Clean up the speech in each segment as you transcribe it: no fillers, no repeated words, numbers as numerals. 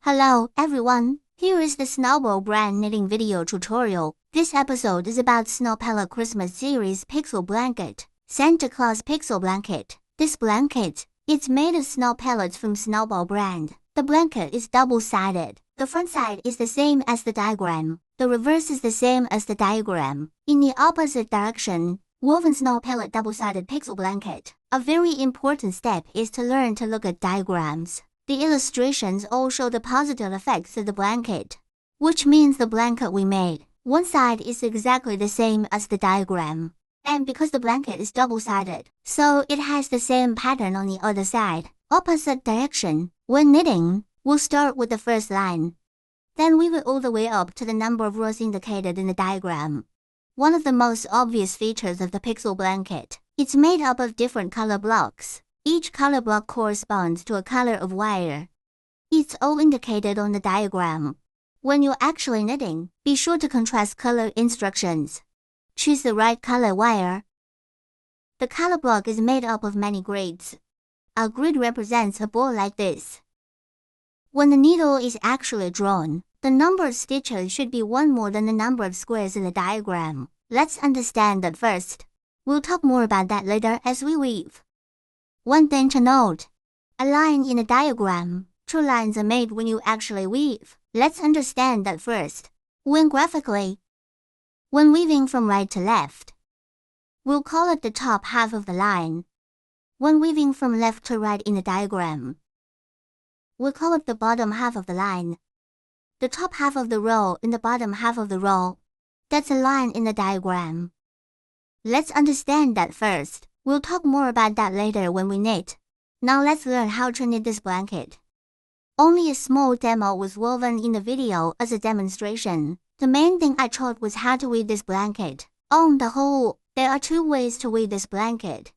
Hello everyone, here is the Snowball brand knitting video tutorial. This episode is about Snow Palette Christmas series Pixel Blanket, Santa Claus Pixel Blanket. This blanket, it's made of snow pellets from Snowball brand. The blanket is double-sided. The front side is the same as the diagram. The reverse is the same as the diagram. In the opposite direction, woven snow pellet double-sided pixel blanket. A very important step is to learn to look at diagrams. The illustrations all show the positive effects of the blanket, which means the blanket we made, one side is exactly the same as the diagram. And because the blanket is double-sided, so it has the same pattern on the other side. Opposite direction. When knitting, we'll start with the first line. Then weave it all the way up to the number of rows indicated in the diagram. One of the most obvious features of the pixel blanket, it's made up of different color blocks. Each color block corresponds to a color of wire. It's all indicated on the diagram. When you're actually knitting, be sure to contrast color instructions. Choose the right color wire. The color block is made up of many grids. A grid represents a ball like this. When the needle is actually drawn, the number of stitches should be one more than the number of squares in the diagram. Let's understand that first. We'll talk more about that later as we weave. One thing to note. A line in a diagram. True lines are made when you actually weave. Let's understand that first. When weaving from right to left, we'll call it the top half of the line. When weaving from left to right in the diagram, we'll call it the bottom half of the line. The top half of the row and the bottom half of the row, that's a line in the diagram. Let's understand that first. We'll talk more about that later when we knit. Now let's learn how to knit this blanket. Only a small demo was woven in the video as a demonstration. The main thing I taught was how to weave this blanket. On the whole, there are two ways to weave this blanket.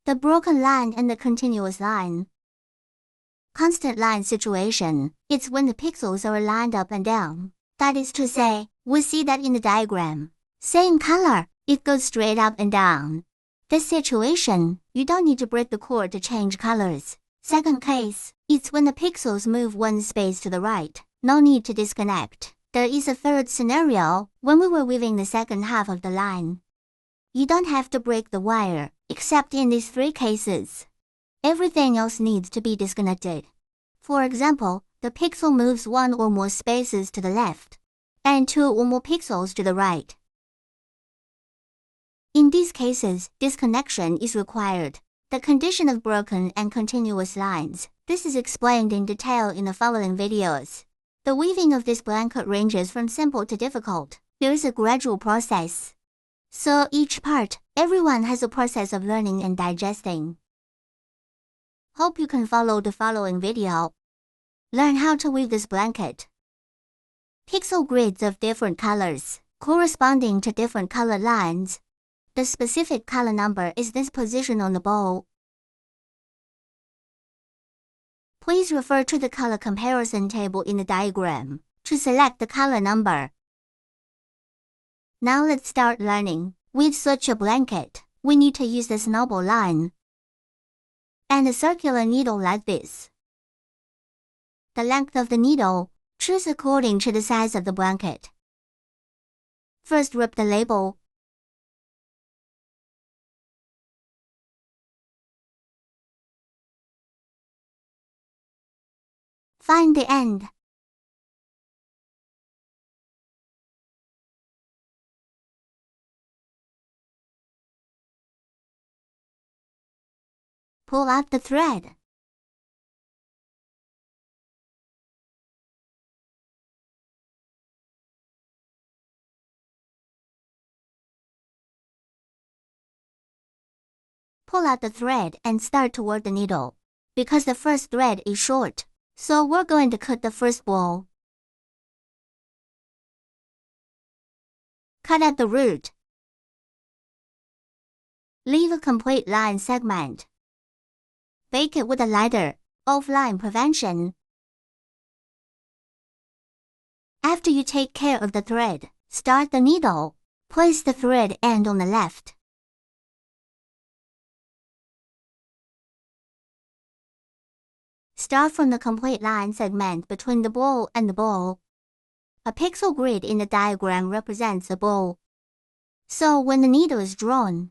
The broken line and the continuous line. Constant line situation, it's when the pixels are lined up and down. That is to say, we see that in the diagram. Same color, it goes straight up and down. This situation, you don't need to break the cord to change colors. Second case, it's when the pixels move one space to the right. No need to disconnect. There is a third scenario, when we were weaving the second half of the line. You don't have to break the wire, except in these three cases. Everything else needs to be disconnected. For example, the pixel moves one or more spaces to the left, and two or more pixels to the right. In these cases, disconnection is required. The condition of broken and continuous lines. This is explained in detail in the following videos. The weaving of this blanket ranges from simple to difficult. There is a gradual process. So each part, everyone has a process of learning and digesting. Hope you can follow the following video. Learn how to weave this blanket. Pixel grids of different colors, corresponding to different color lines. The specific color number is this position on the ball. Please refer to the color comparison table in the diagram to select the color number. Now let's start learning. With such a blanket, we need to use the snowball line and a circular needle like this. The length of the needle, choose according to the size of the blanket. First rip the label. Find the end. Pull out the thread. Pull out the thread and start toward the needle. Because the first thread is short, so we're going to cut the first ball. Cut at the root. Leave a complete line segment. Bake it with a lighter, offline prevention. After you take care of the thread, start the needle. Place the thread end on the left. Start from the complete line segment between the ball and the ball. A pixel grid in the diagram represents a ball. So when the needle is drawn,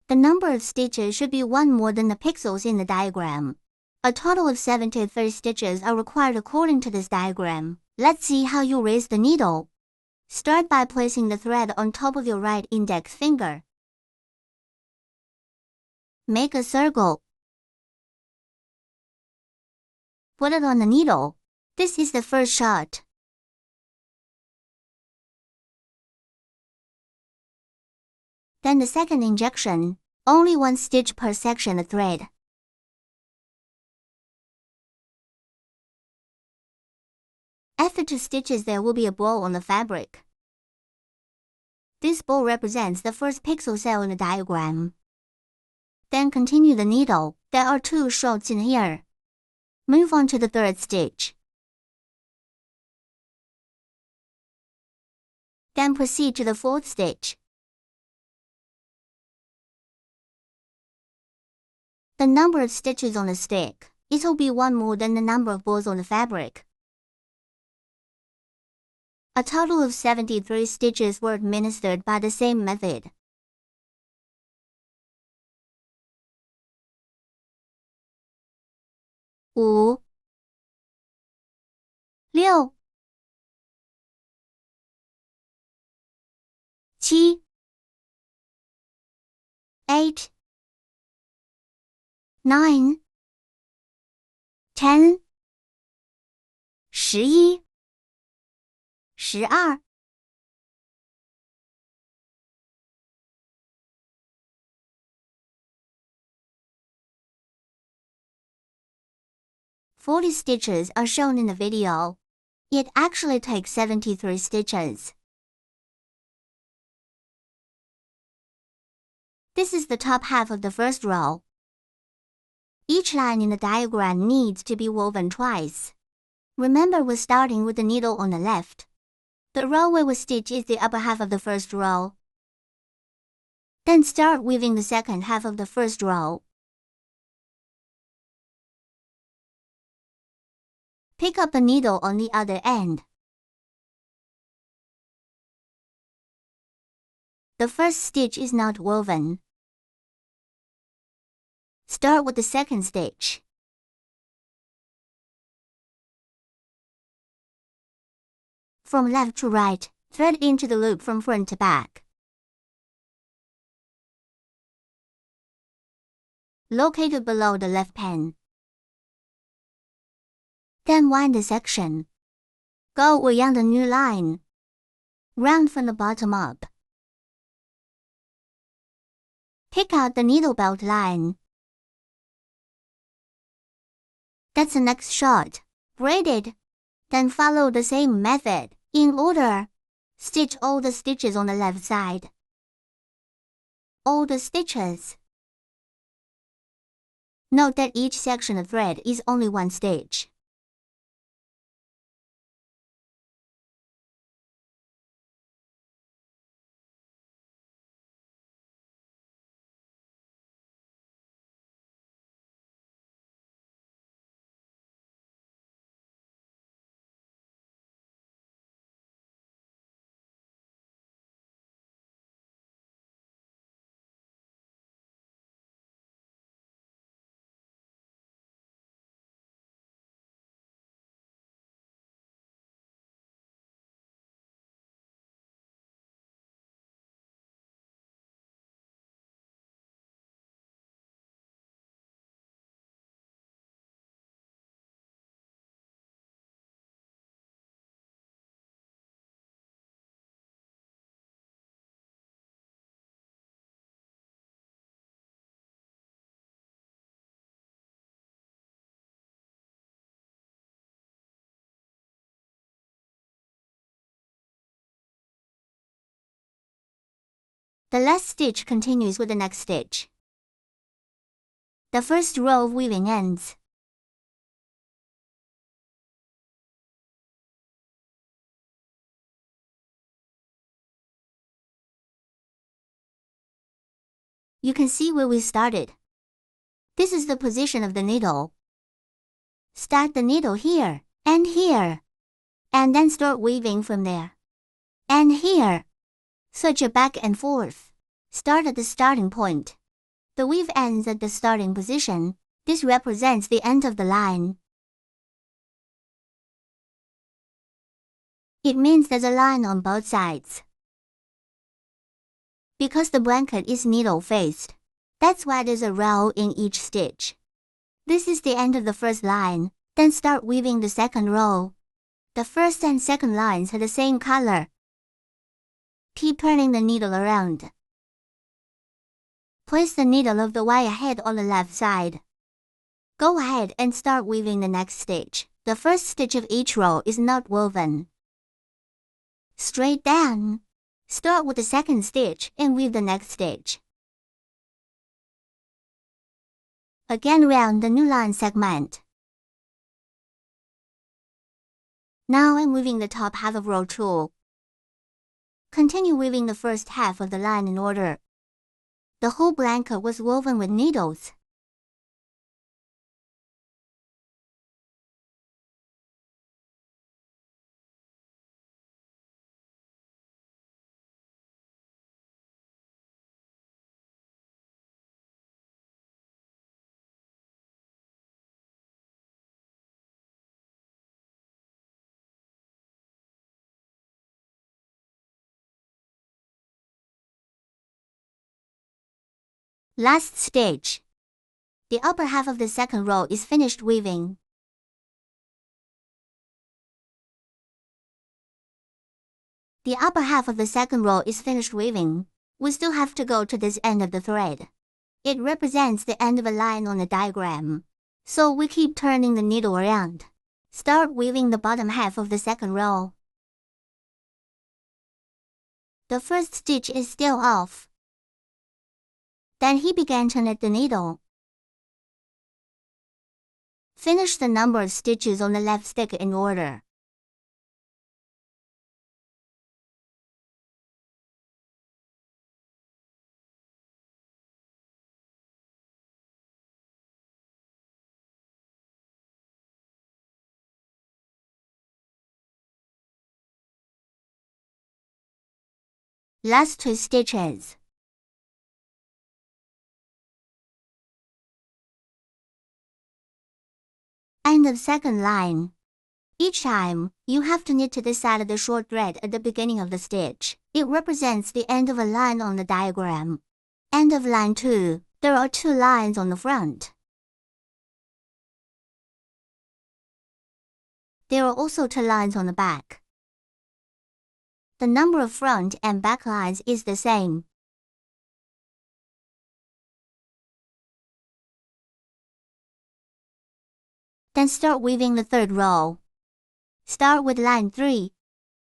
the number of stitches should be one more than the pixels in the diagram. A total of 73 stitches are required according to this diagram. Let's see how you raise the needle. Start by placing the thread on top of your right index finger. Make a circle. Put it on the needle. This is the first shot. Then the second injection, only one stitch per section of thread. After 2 stitches there will be a ball on the fabric. This ball represents the first pixel cell in the diagram. Then continue the needle. There are 2 shots in here. Move on to the 3rd stitch. Then proceed to the 4th stitch. The number of stitches on the stick, it will be one more than the number of balls on the fabric. A total of 73 stitches were administered by the same method. Five, 6, 7, 8, 9, 10, 11, 12. "40 stitches are shown in the video. It actually takes 73 stitches. This is the top half of the first row. Each line in the diagram needs to be woven twice. Remember, we're starting with the needle on the left. The row where we stitch is the upper half of the first row. Then start weaving the second half of the first row. Pick up the needle on the other end. The first stitch is not woven. Start with the second stitch. From left to right, thread into the loop from front to back. Located below the left pen. Then wind the section. Go around the new line. Round from the bottom up. Pick out the needle belt line. That's the next shot. Braid it. Then follow the same method, in order. Stitch all the stitches on the left side. All the stitches. Note that each section of thread is only one stitch. The last stitch continues with the next stitch. The first row of weaving ends. You can see where we started. This is the position of the needle. Start the needle here, and here. And then start weaving from there. And here. Switch it back and forth. Start at the starting point. The weave ends at the starting position. This represents the end of the line. It means there's a line on both sides. Because the blanket is needle-faced, that's why there's a row in each stitch. This is the end of the first line, then start weaving the second row. The first and second lines are the same color. Keep turning the needle around. Place the needle of the wire head on the left side. Go ahead and start weaving the next stitch. The first stitch of each row is not woven. Straight down. Start with the second stitch and weave the next stitch. Again round the new line segment. Now I'm weaving the top half of row 2. Continue weaving the first half of the line in order. The whole blanket was woven with needles. Last stitch. The upper half of the second row is finished weaving. The upper half of the second row is finished weaving. We still have to go to this end of the thread. It represents the end of a line on the diagram. So we keep turning the needle around. Start weaving the bottom half of the second row. The first stitch is still off. Then he began to knit the needle. Finish the number of stitches on the left stick in order. Last 2 stitches. End of second line. Each time, you have to knit to the side of the short thread at the beginning of the stitch. It represents the end of a line on the diagram. End of line 2. There are 2 lines on the front. There are also 2 lines on the back. The number of front and back lines is the same. Then start weaving the third row. Start with line 3.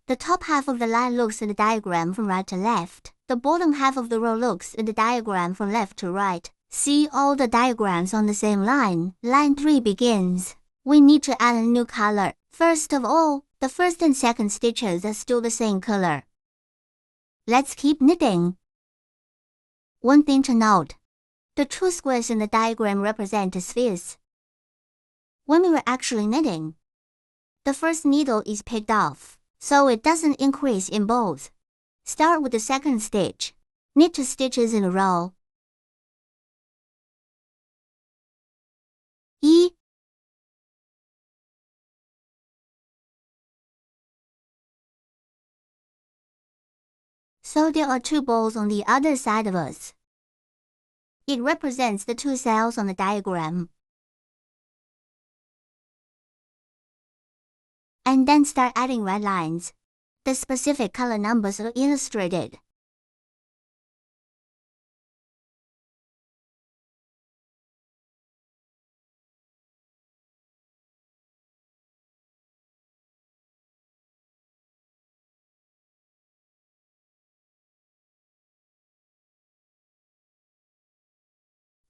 The top half of the line looks at the diagram from right to left. The bottom half of the row looks at the diagram from left to right. See all the diagrams on the same line. Line 3 begins. We need to add a new color. First of all, the first and second stitches are still the same color. Let's keep knitting. One thing to note. The 2 squares in the diagram represent spheres. When we were actually knitting, the first needle is picked off, so it doesn't increase in both. Start with the second stitch. Knit 2 stitches in a row. So there are 2 balls on the other side of us. It represents the 2 cells on the diagram. And then start adding red lines. The specific color numbers are illustrated.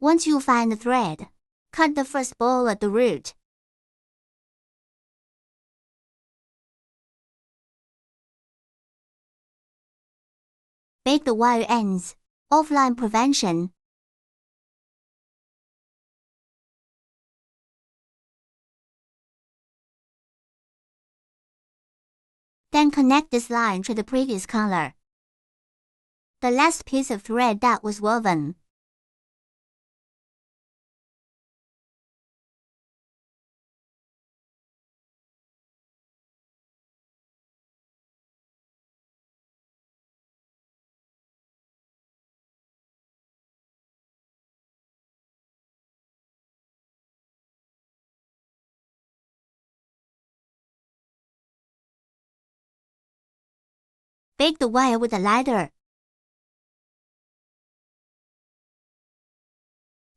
Once you find the thread, cut the first ball at the root. Bake the wire ends. Offline prevention. Then connect this line to the previous color, the last piece of thread that was woven. Bake the wire with a ladder.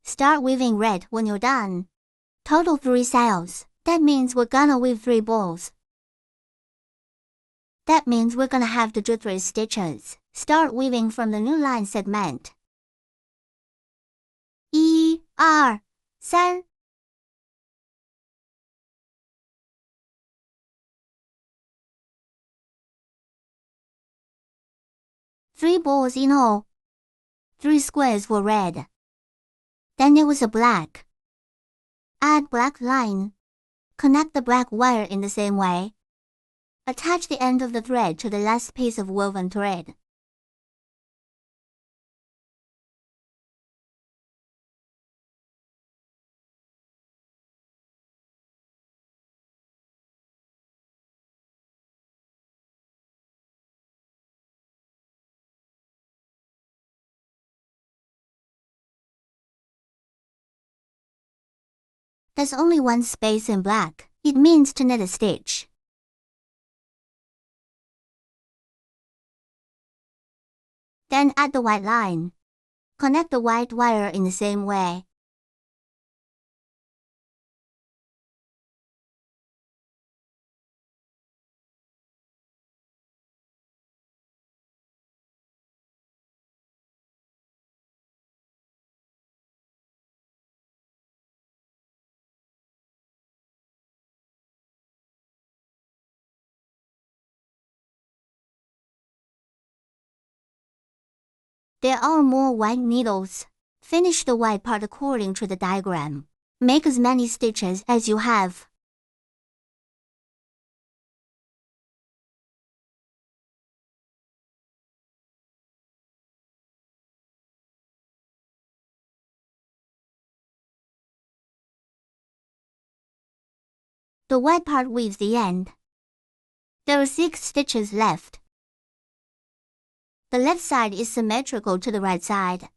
Start weaving red when you're done. Total 3 cells. That means we're gonna weave 3 balls. That means we're gonna have to do 3 stitches. Start weaving from the new line segment. 1、2、3。3 balls in all. 3 squares were red. Then there was a black. Add black line. Connect the black wire in the same way. Attach the end of the thread to the last piece of woven thread. There's only one space in black. It means to knit a stitch. Then add the white line. Connect the white wire in the same way. There are more white needles. Finish the white part according to the diagram. Make as many stitches as you have. The white part weaves the end. There are 6 stitches left. The left side is symmetrical to the right side.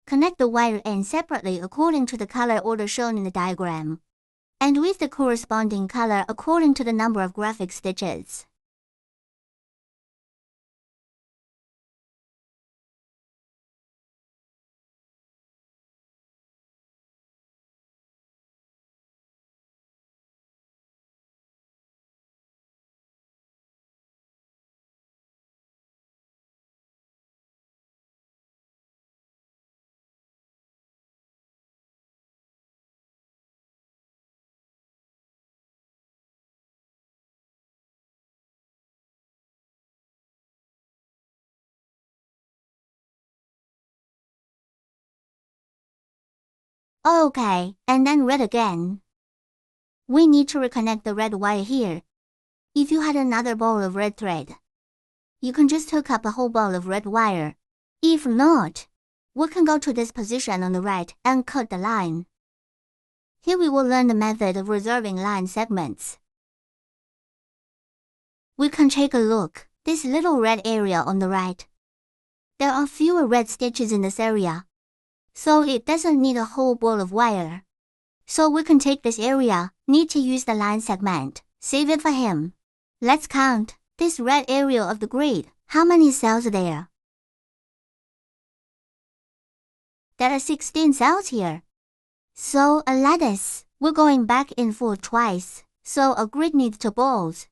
Connect the wire ends separately according to the color order shown in the diagram, and weave the corresponding color according to the number of graphic stitches. Okay, and then red again. We need to reconnect the red wire here. If you had another ball of red thread, you can just hook up a whole ball of red wire. If not, we can go to this position on the right and cut the line. Here we will learn the method of reserving line segments. We can take a look. This little red area on the right. There are fewer red stitches in this area, so it doesn't need a whole ball of wire. So we can take this area, need to use the line segment, save it for him. Let's count this red area of the grid. How many cells are there? There are 16 cells here. So a lattice, we're going back and forth twice, so a grid needs 2 balls.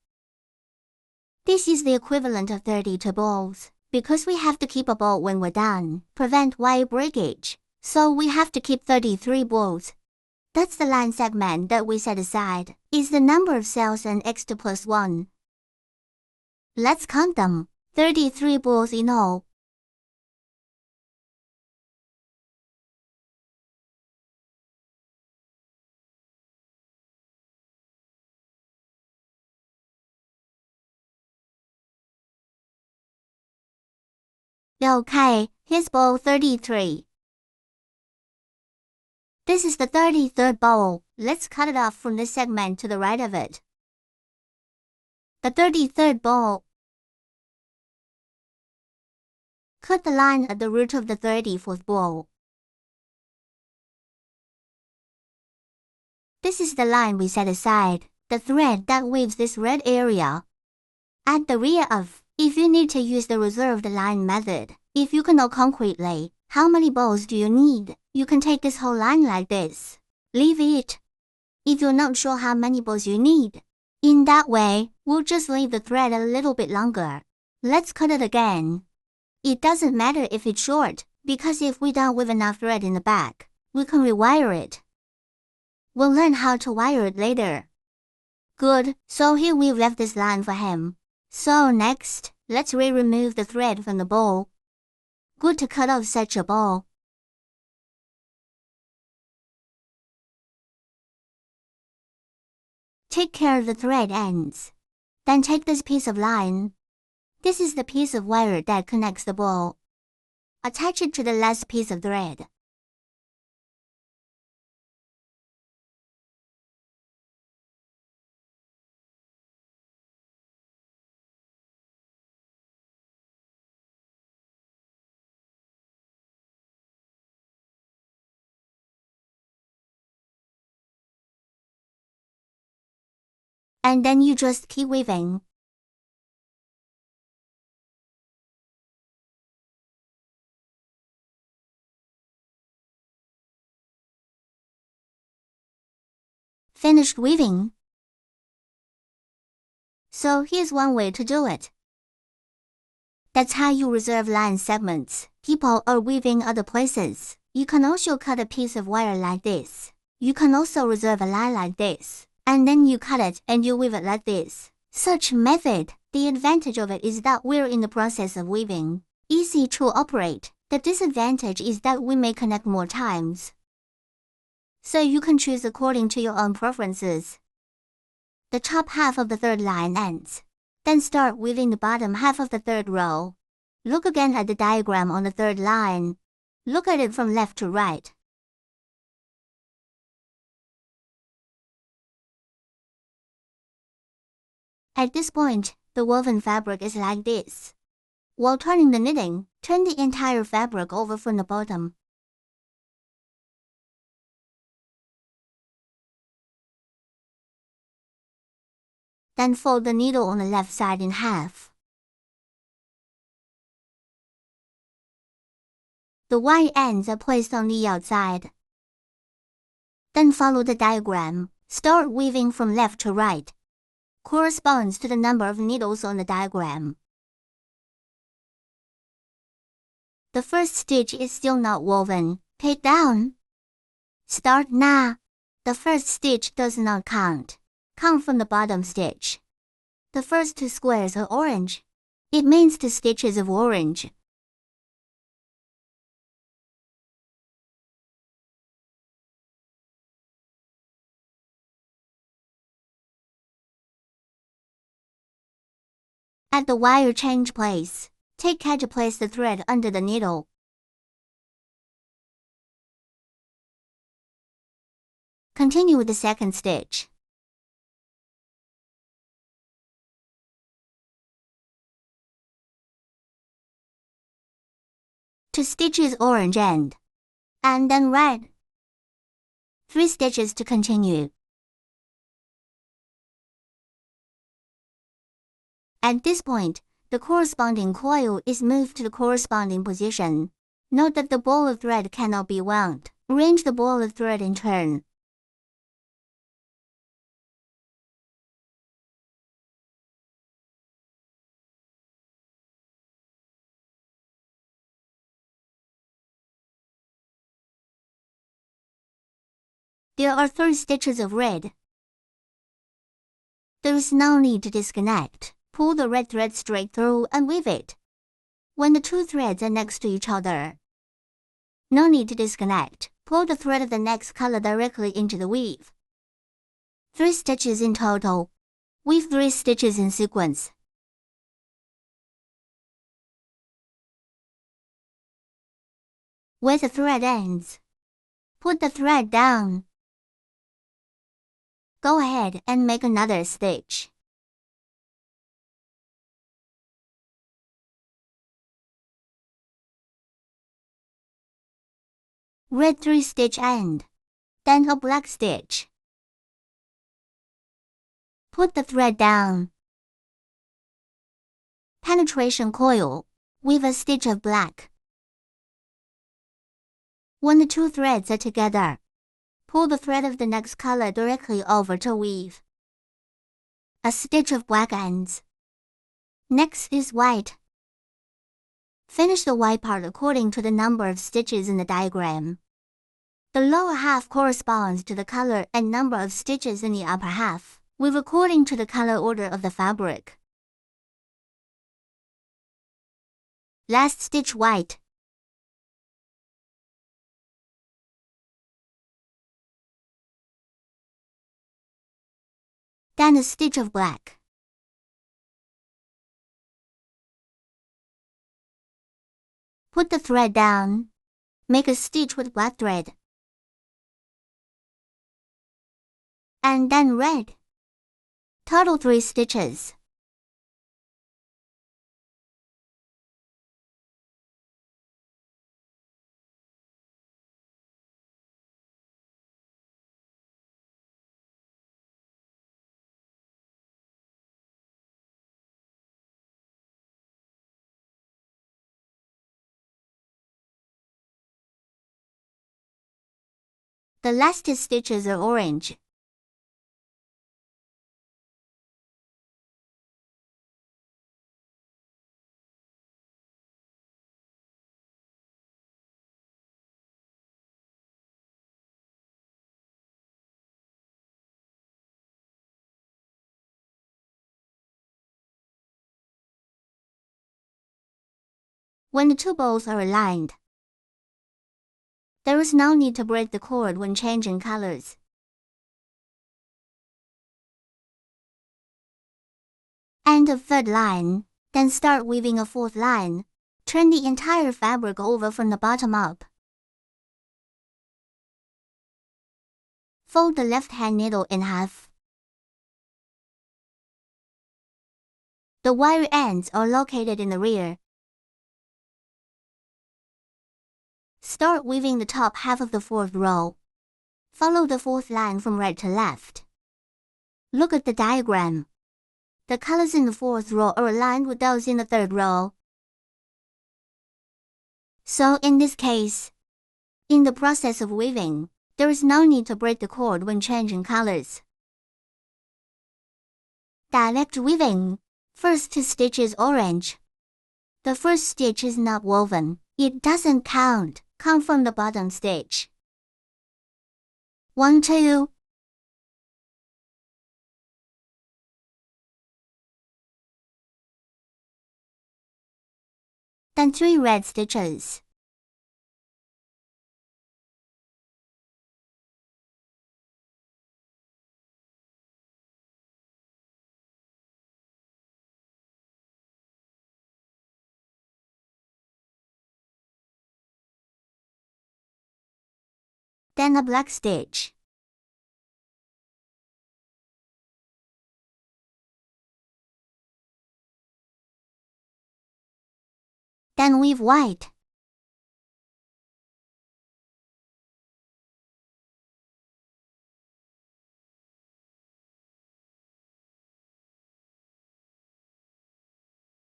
This is the equivalent of 32 balls. Because we have to keep a ball when we're done, prevent wire breakage, so we have to keep 33 balls. That's the line segment that we set aside, is the number of cells and extra plus 1. Let's count them. 33 balls in all. Okay, here's bowl 33. This is the 33rd bowl. Let's cut it off from this segment to the right of it. The 33rd bowl. Cut the line at the root of the 34th bowl. This is the line we set aside, the thread that weaves this red area. At the rear of, if you need to use the reserved line method, if you can know concretely, how many bowls do you need, you can take this whole line like this. Leave it. If you're not sure how many bowls you need, in that way, we'll just leave the thread a little bit longer. Let's cut it again. It doesn't matter if it's short, because if we don't weave enough thread in the back, we can rewire it. We'll learn how to wire it later. Good, so here we've left this line for him. So next, let's remove the thread from the bowl. Good to cut off such a bowl. Take care of the thread ends. Then take this piece of line. This is the piece of wire that connects the bowl. Attach it to the last piece of thread. And then you just keep weaving. Finished weaving. So here's one way to do it. That's how you reserve line segments. People are weaving other places. You can also cut a piece of wire like this. You can also reserve a line like this. And then you cut it and you weave it like this. Such method, the advantage of it is that we're in the process of weaving. Easy to operate. The disadvantage is that we may connect more times. So you can choose according to your own preferences. The top half of the third line ends. Then start weaving the bottom half of the third row. Look again at the diagram on the third line. Look at it from left to right. At this point, the woven fabric is like this. While turning the knitting, turn the entire fabric over from the bottom. Then fold the needle on the left side in half. The white ends are placed on the outside. Then follow the diagram. Start weaving from left to right. Corresponds to the number of needles on the diagram. The first stitch is still not woven. Take down. Start now. The first stitch does not count. Count from the bottom stitch. The first two squares are orange. It means 2 stitches of orange. At the wire change place, take care to place the thread under the needle. Continue with the second stitch. Two stitches orange end, and then red. 3 stitches to continue. At this point, the corresponding coil is moved to the corresponding position. Note that the ball of thread cannot be wound. Arrange the ball of thread in turn. There are 3 stitches of red. There is no need to disconnect. Pull the red thread straight through and weave it. When the 2 threads are next to each other, no need to disconnect. Pull the thread of the next color directly into the weave. 3 stitches in total. Weave 3 stitches in sequence. where the thread ends. Put the thread down. Go ahead and make another stitch. Red 3-stitch end, then a black stitch. Put the thread down. Penetration coil, weave a stitch of black. When the two threads are together, pull the thread of the next color directly over to weave a stitch of black ends. Next is white. Finish the white part according to the number of stitches in the diagram. The lower half corresponds to the color and number of stitches in the upper half. Weave according to the color order of the fabric. Last stitch white. Then a stitch of black. Put the thread down. Make a stitch with black thread. And then red. Total 3 stitches. The last 2 stitches are orange. When the two bows are aligned, there is no need to break the cord when changing colors. End of 3rd line, then start weaving a 4th line. Turn the entire fabric over from the bottom up. Fold the left-hand needle in half. The wire ends are located in the rear. Start weaving the top half of the 4th row. Follow the 4th line from right to left. Look at the diagram. The colors in the 4th row are aligned with those in the 3rd row. So in this case, in the process of weaving, there is no need to break the cord when changing colors. Direct weaving. First stitch is orange. The first stitch is not woven. It doesn't count. Come from the bottom stitch. 1, 2. Then 3 red stitches. Then a black stitch. Then weave white.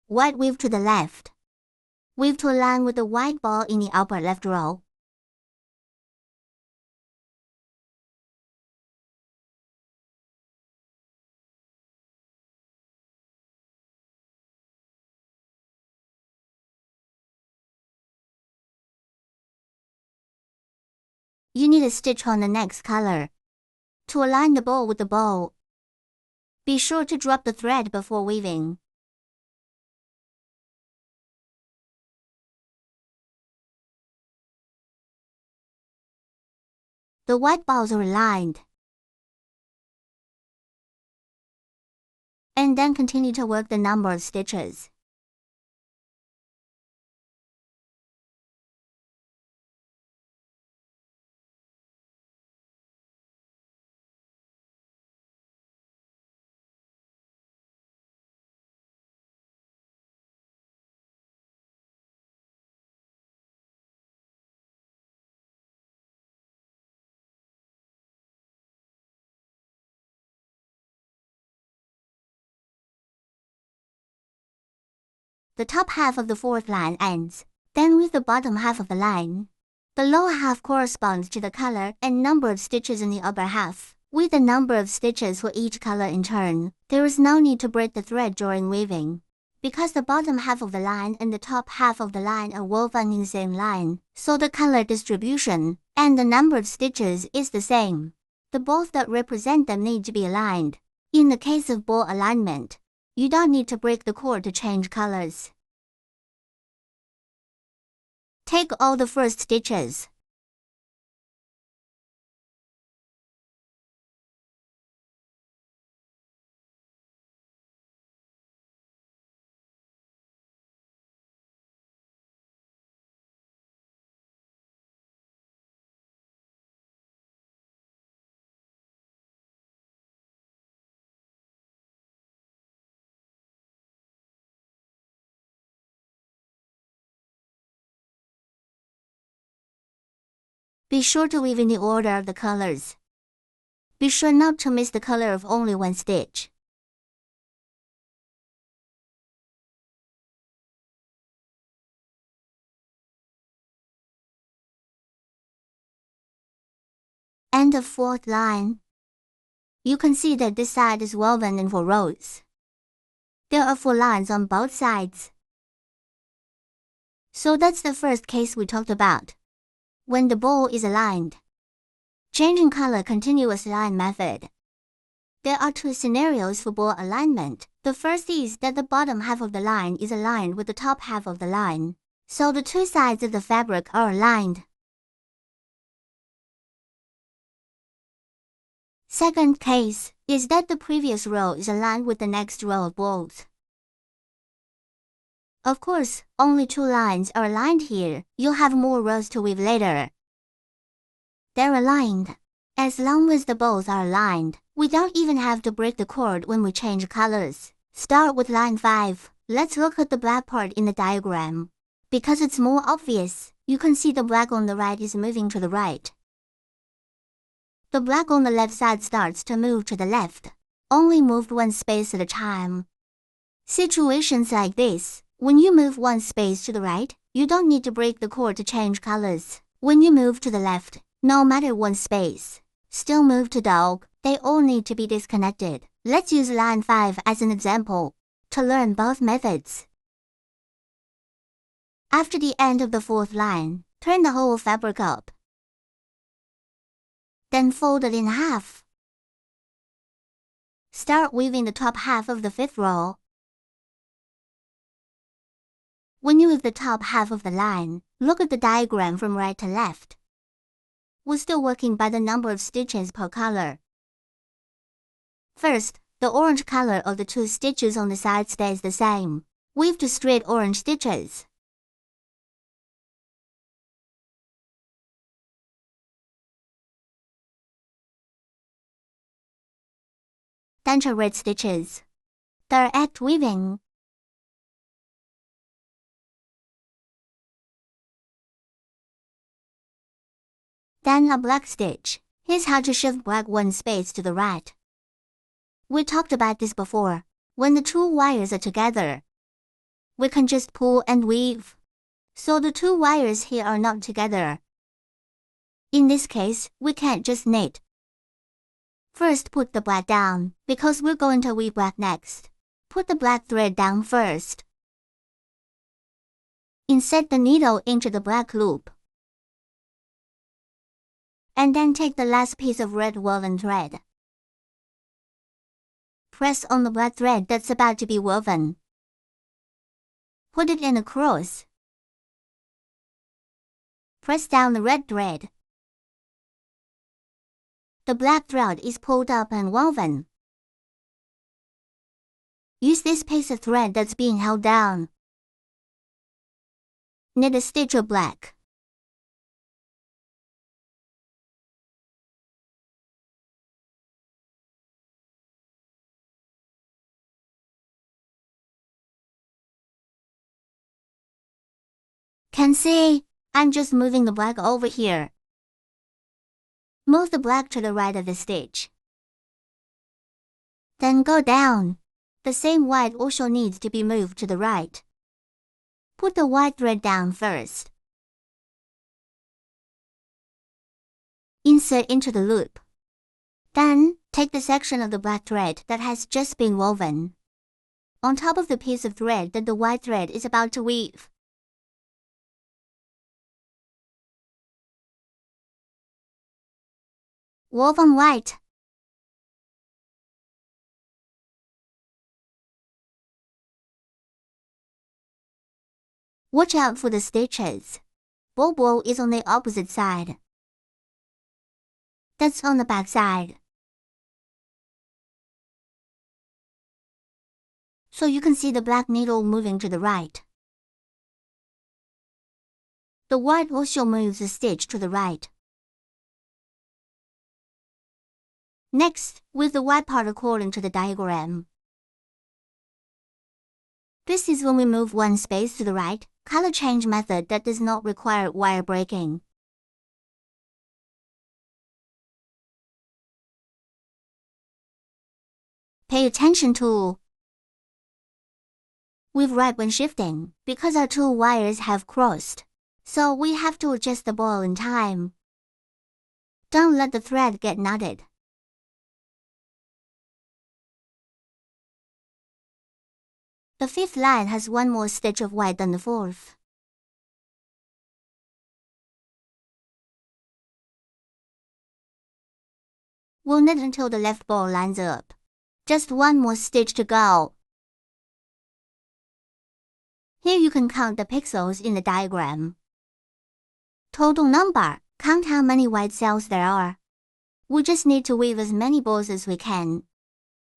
White weave to the left. Weave to align with the white ball in the upper left row. You need a stitch on the next color. To align the bow with the bow, be sure to drop the thread before weaving. The white balls are aligned. And then continue to work the number of stitches. the top half of the fourth line ends. Then with the bottom half of the line. The lower half corresponds to the color and number of stitches in the upper half, with the number of stitches for each color in turn. There is no need to break the thread during weaving, because the bottom half of the line and the top half of the line are woven in the same line, so the color distribution and the number of stitches is the same. The balls that represent them need to be aligned. In the case of ball alignment, you don't need to break the cord to change colors. Take all the first stitches. Be sure to weave in the order of the colors. Be sure not to miss the color of only one stitch. End of fourth line. You can see that this side is woven in 4 rows. There are 4 lines on both sides. So that's the first case we talked about. When the ball is aligned. Changing color continuous line method. There are 2 scenarios for ball alignment. The first is that the bottom half of the line is aligned with the top half of the line, so the 2 sides of the fabric are aligned. Second case is that the previous row is aligned with the next row of balls. Of course, only 2 lines are aligned here. You'll have more rows to weave later. They're aligned. As long as the balls are aligned, we don't even have to break the cord when we change colors. Start with line 5. Let's look at the black part in the diagram. Because it's more obvious, you can see the black on the right is moving to the right. The black on the left side starts to move to the left. Only moved 1 space at a time. Situations like this, when you move 1 space to the right, you don't need to break the cord to change colors. When you move to the left, no matter 1 space, still move to dog, they all need to be disconnected. Let's use line 5 as an example to learn both methods. After the end of the fourth line, turn the whole fabric up. Then fold it in half. Start weaving the top half of the 5th row. When you weave the top half of the line, look at the diagram from right to left. We're still working by the number of stitches per color. First, the orange color of the 2 stitches on the side stays the same. Weave 2 straight orange stitches. Then 2 red stitches. Direct weaving. Then a black stitch. Here's how to shift black 1 space to the right. We talked about this before. When the 2 wires are together, we can just pull and weave. So the 2 wires here are not together. In this case, we can't just knit. First put the black down, because we're going to weave black next. Put the black thread down first. Insert the needle into the black loop. And then take the last piece of red woven thread. Press on the black thread that's about to be woven. Put it in a cross. Press down the red thread. The black thread is pulled up and woven. Use this piece of thread that's being held down. Knit a stitch of black. Can see, I'm just moving the black over here. Move the black to the right of the stitch. Then go down. The same white also needs to be moved to the right. Put the white thread down first. Insert into the loop. Then, take the section of the black thread that has just been woven on top of the piece of thread that the white thread is about to weave. Woven white. Watch out for the stitches. Bobo is on the opposite side. That's on the back side. So you can see the black needle moving to the right. The white also moves the stitch to the right. Next, weave the white part according to the diagram. This is when we move one space to the right, color change method that does not require wire breaking. Pay attention tool. Weave right when shifting, because our two wires have crossed. So we have to adjust the ball in time. Don't let the thread get knotted. The fifth line has one more stitch of white than the fourth. We'll knit until the left ball lines up. Just one more stitch to go. Here you can count the pixels in the diagram. Total number. Count how many white cells there are. We just need to weave as many balls as we can.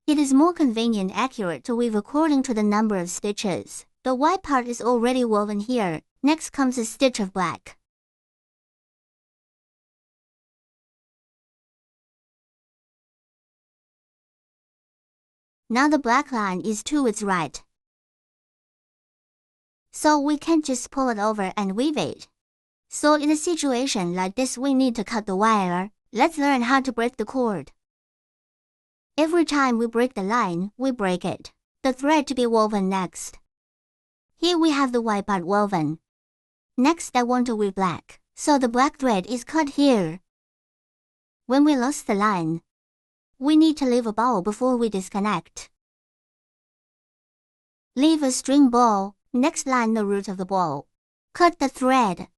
It is more convenient and accurate to weave according to the number of stitches. The white part is already woven here. Next comes a stitch of black. Now the black line is to its right. So we can't just pull it over and weave it. So in a situation like this we need to cut the wire. Let's learn how to break the cord. Every time we break the line, we break it. The thread to be woven next. Here we have the white part woven. Next I want to weave black, so the black thread is cut here. When we lost the line, we need to leave a ball before we disconnect. Leave a string ball, next line the root of the ball. Cut the thread.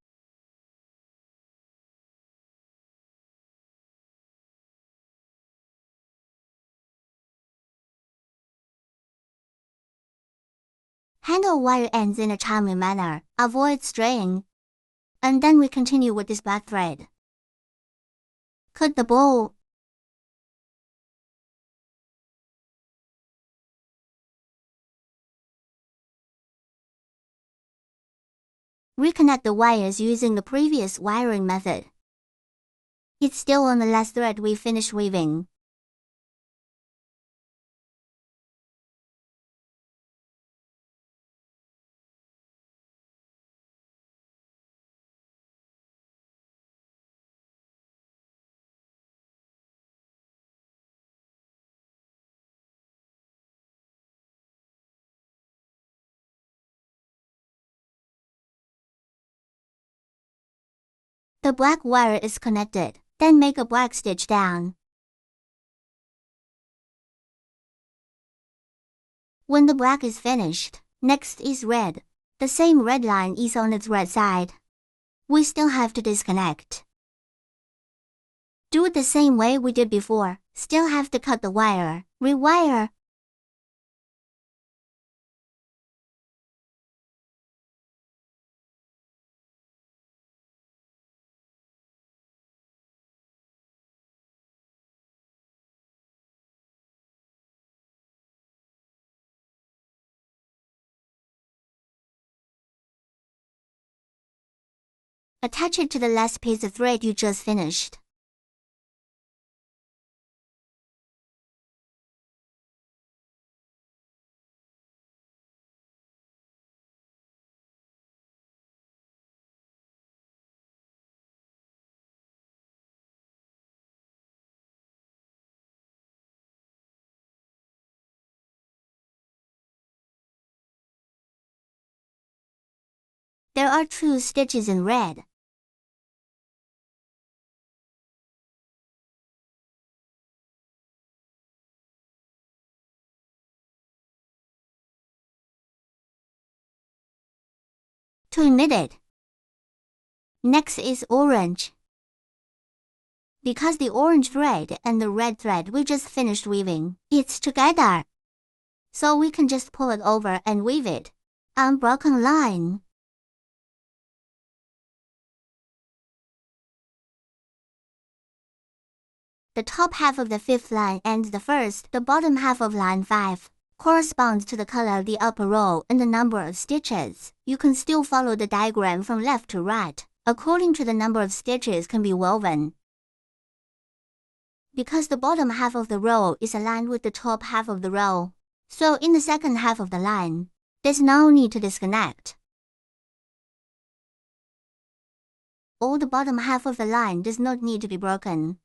Handle wire ends in a timely manner, avoid straying. And then we continue with this black thread. Cut the ball. Reconnect the wires using the previous wiring method. It's still on the last thread we finished weaving. The black wire is connected, then make a black stitch down. When the black is finished, next is red. The same red line is on its right side. We still have to disconnect. Do it the same way we did before, still have to cut the wire, rewire. Attach it to the last piece of thread you just finished. There are 2 stitches in red. To knit it. Next is orange. Because the orange thread and the red thread we just finished weaving, it's together. So we can just pull it over and weave it. Unbroken line. The top half of the 5th line and the first, the bottom half of line 5, corresponds to the color of the upper row and the number of stitches. You can still follow the diagram from left to right, according to the number of stitches can be woven. Because the bottom half of the row is aligned with the top half of the row, so in the second half of the line, there's no need to disconnect. All the bottom half of the line does not need to be broken.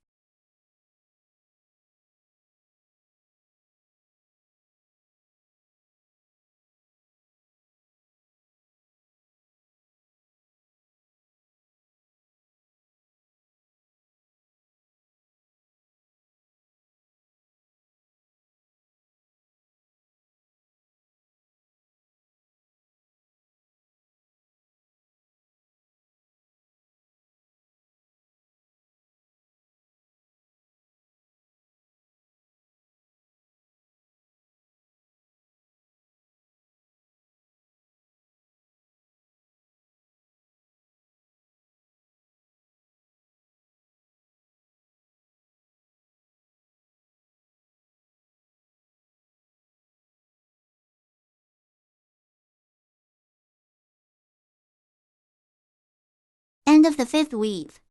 End of the 5th weave.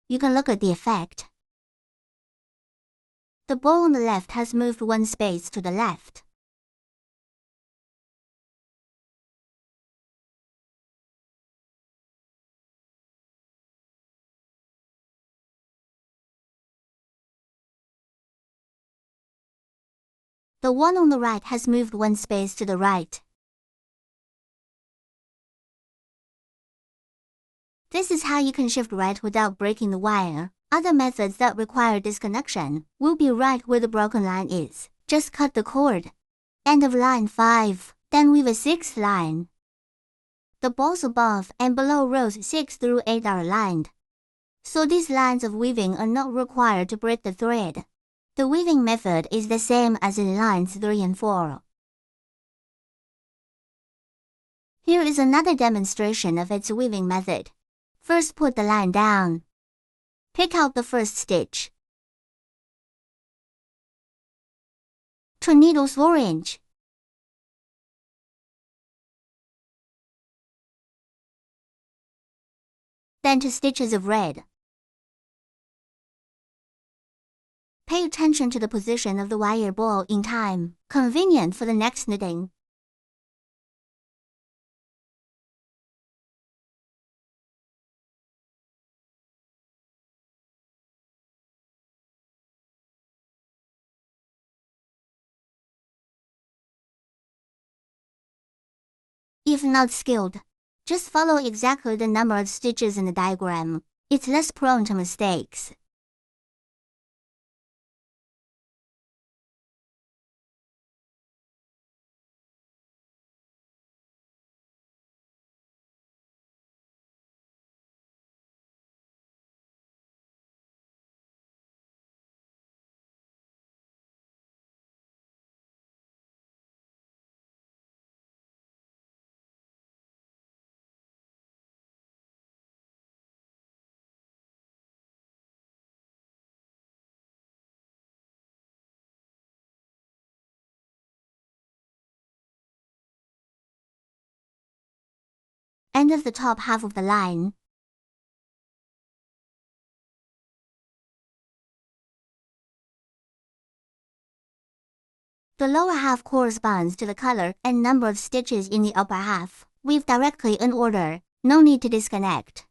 You can look at the effect. The bow on the left has moved 1 space to the left. The one on the right has moved 1 space to the right. This is how you can shift right without breaking the wire. Other methods that require disconnection will be right where the broken line is. Just cut the cord. End of line 5. Then weave a 6th line. The balls above and below rows 6 through 8 are aligned. So these lines of weaving are not required to break the thread. The weaving method is the same as in lines 3 and 4. Here is another demonstration of its weaving method. First put the line down. Pick out the first stitch. To needles orange. Then to stitches of red. Pay attention to the position of the wire ball in time, convenient for the next knitting. If not skilled, just follow exactly the number of stitches in the diagram. It's less prone to mistakes. End of the top half of the line. The lower half corresponds to the color and number of stitches in the upper half. Weave directly in order. No need to disconnect.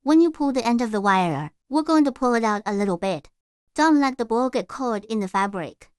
When you pull the end of the wire, we're going to pull it out a little bit. Don't let the ball get caught in the fabric.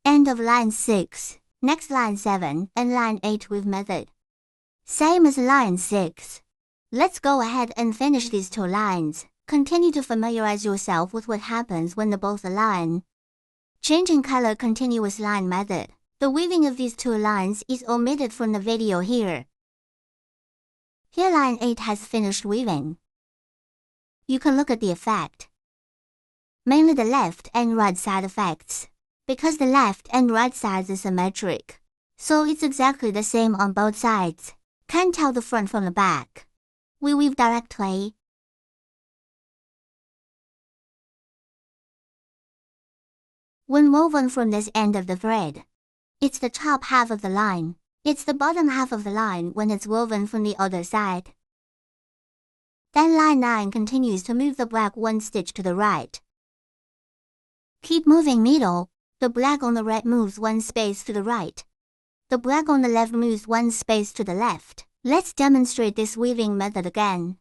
End of line 6, next line 7 and line 8 with method. Same as line 6. Let's go ahead and finish these 2 lines. Continue to familiarize yourself with what happens when the both align. Changing color continuous line method. The weaving of these 2 lines is omitted from the video here. Here line 8 has finished weaving. You can look at the effect. Mainly the left and right side effects. Because the left and right sides are symmetric, so it's exactly the same on both sides. Can't tell the front from the back. We weave directly. When woven from this end of the thread, it's the top half of the line. It's the bottom half of the line when it's woven from the other side. Then line 9 continues to move the black 1 stitch to the right. Keep moving middle. The black on the right moves 1 space to the right. The black on the left moves 1 space to the left. Let's demonstrate this weaving method again.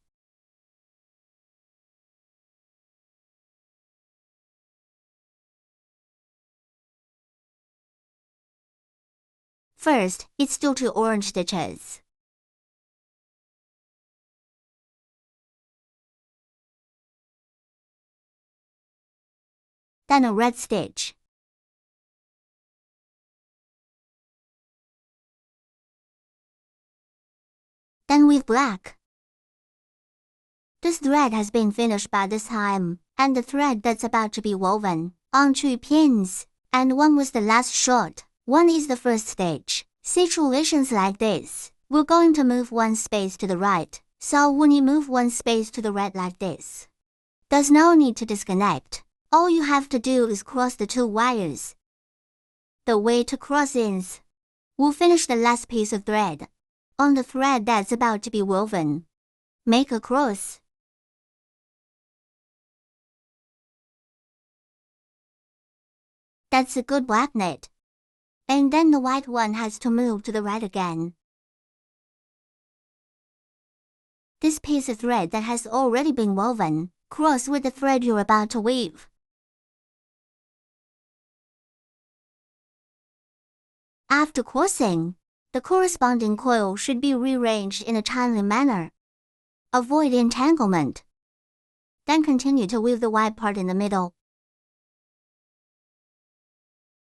First, it's still 2 orange stitches. Then a red stitch. Then weave black. This thread has been finished by this time, and the thread that's about to be woven on 2 pins, and 1 was the last short. 1 is the first stitch. Situations like this, we're going to move 1 space to the right, so when you move 1 space to the right like this, there's no need to disconnect. All you have to do is cross the 2 wires. The way to cross is, we'll finish the last piece of thread on the thread that's about to be woven. Make a cross. That's a good black knit. And then the white one has to move to the right again. This piece of thread that has already been woven, cross with the thread you're about to weave. After crossing, the corresponding coil should be rearranged in a timely manner. Avoid entanglement. Then continue to weave the white part in the middle.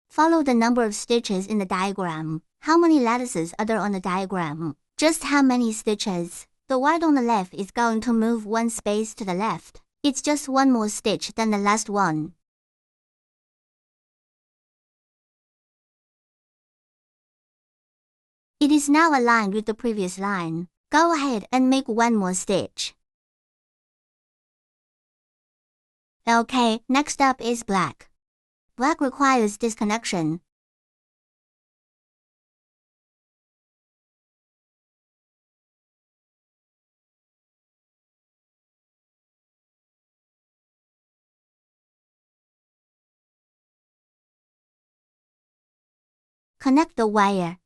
Follow the number of stitches in the diagram. How many lattices are there on the diagram? Just how many stitches? The white on the left is going to move 1 space to the left. It's just 1 more stitch than the last one. It is now aligned with the previous line. Go ahead and make 1 more stitch. Okay, next up is black. Black requires disconnection. Connect the wire.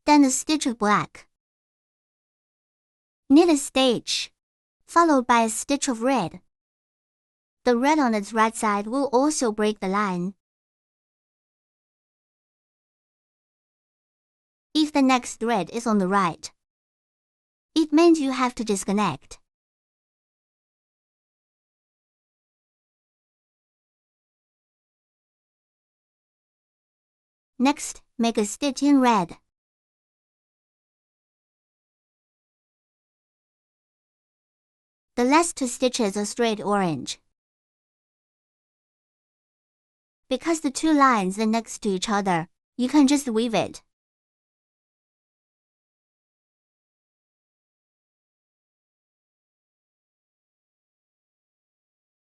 Then a stitch of black. Knit a stitch, followed by a stitch of red. The red on its right side will also break the line. If the next thread is on the right, it means you have to disconnect. Next, make a stitch in red. The last 2 stitches are straight orange. Because the 2 lines are next to each other, you can just weave it.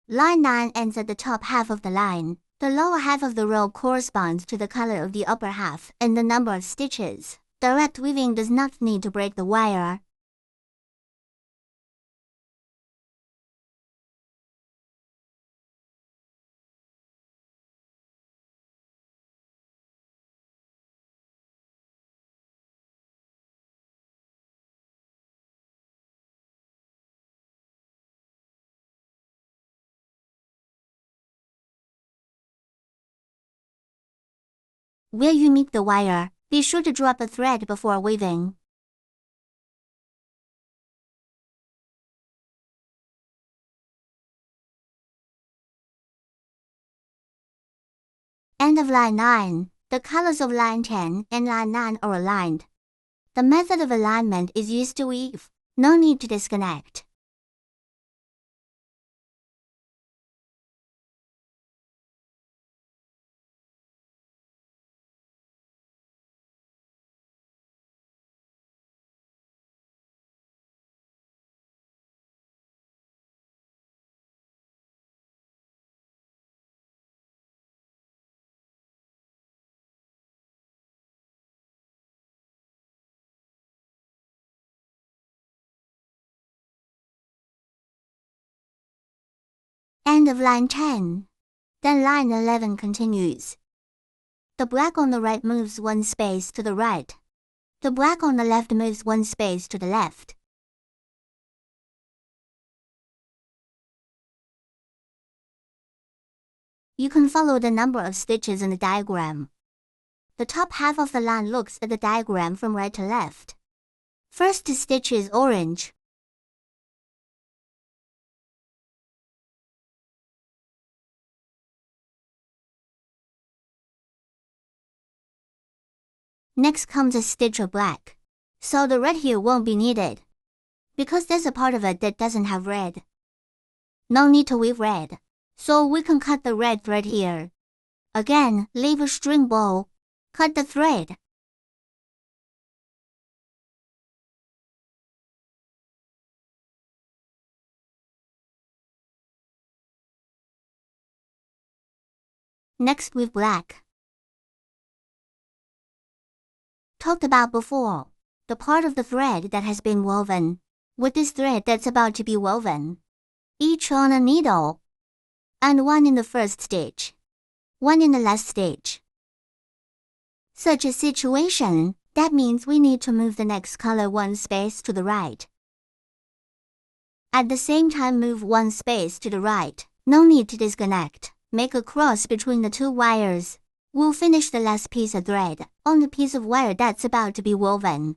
Line 9 ends at the top half of the line. The lower half of the row corresponds to the color of the upper half and the number of stitches. Direct weaving does not need to break the wire. Where you meet the wire, be sure to drop a thread before weaving. End of line 9. The colors of line 10 and line 9 are aligned. The method of alignment is used to weave. No need to disconnect. End of line 10. Then line 11 continues. The black on the right moves 1 space to the right. The black on the left moves 1 space to the left. You can follow the number of stitches in the diagram. The top half of the line looks at the diagram from right to left. First stitch is orange. Next comes a stitch of black. So the red here won't be needed, because there's a part of it that doesn't have red. No need to weave red, so we can cut the red thread here. Again, leave a string bow. Cut the thread. Next weave black. Talked about before, the part of the thread that has been woven, with this thread that's about to be woven. Each on a needle, and 1 in the first stitch, 1 in the last stitch. Such a situation, that means we need to move the next color 1 space to the right. At the same time move 1 space to the right. No need to disconnect. Make a cross between the 2 wires. We'll finish the last piece of thread on the piece of wire that's about to be woven.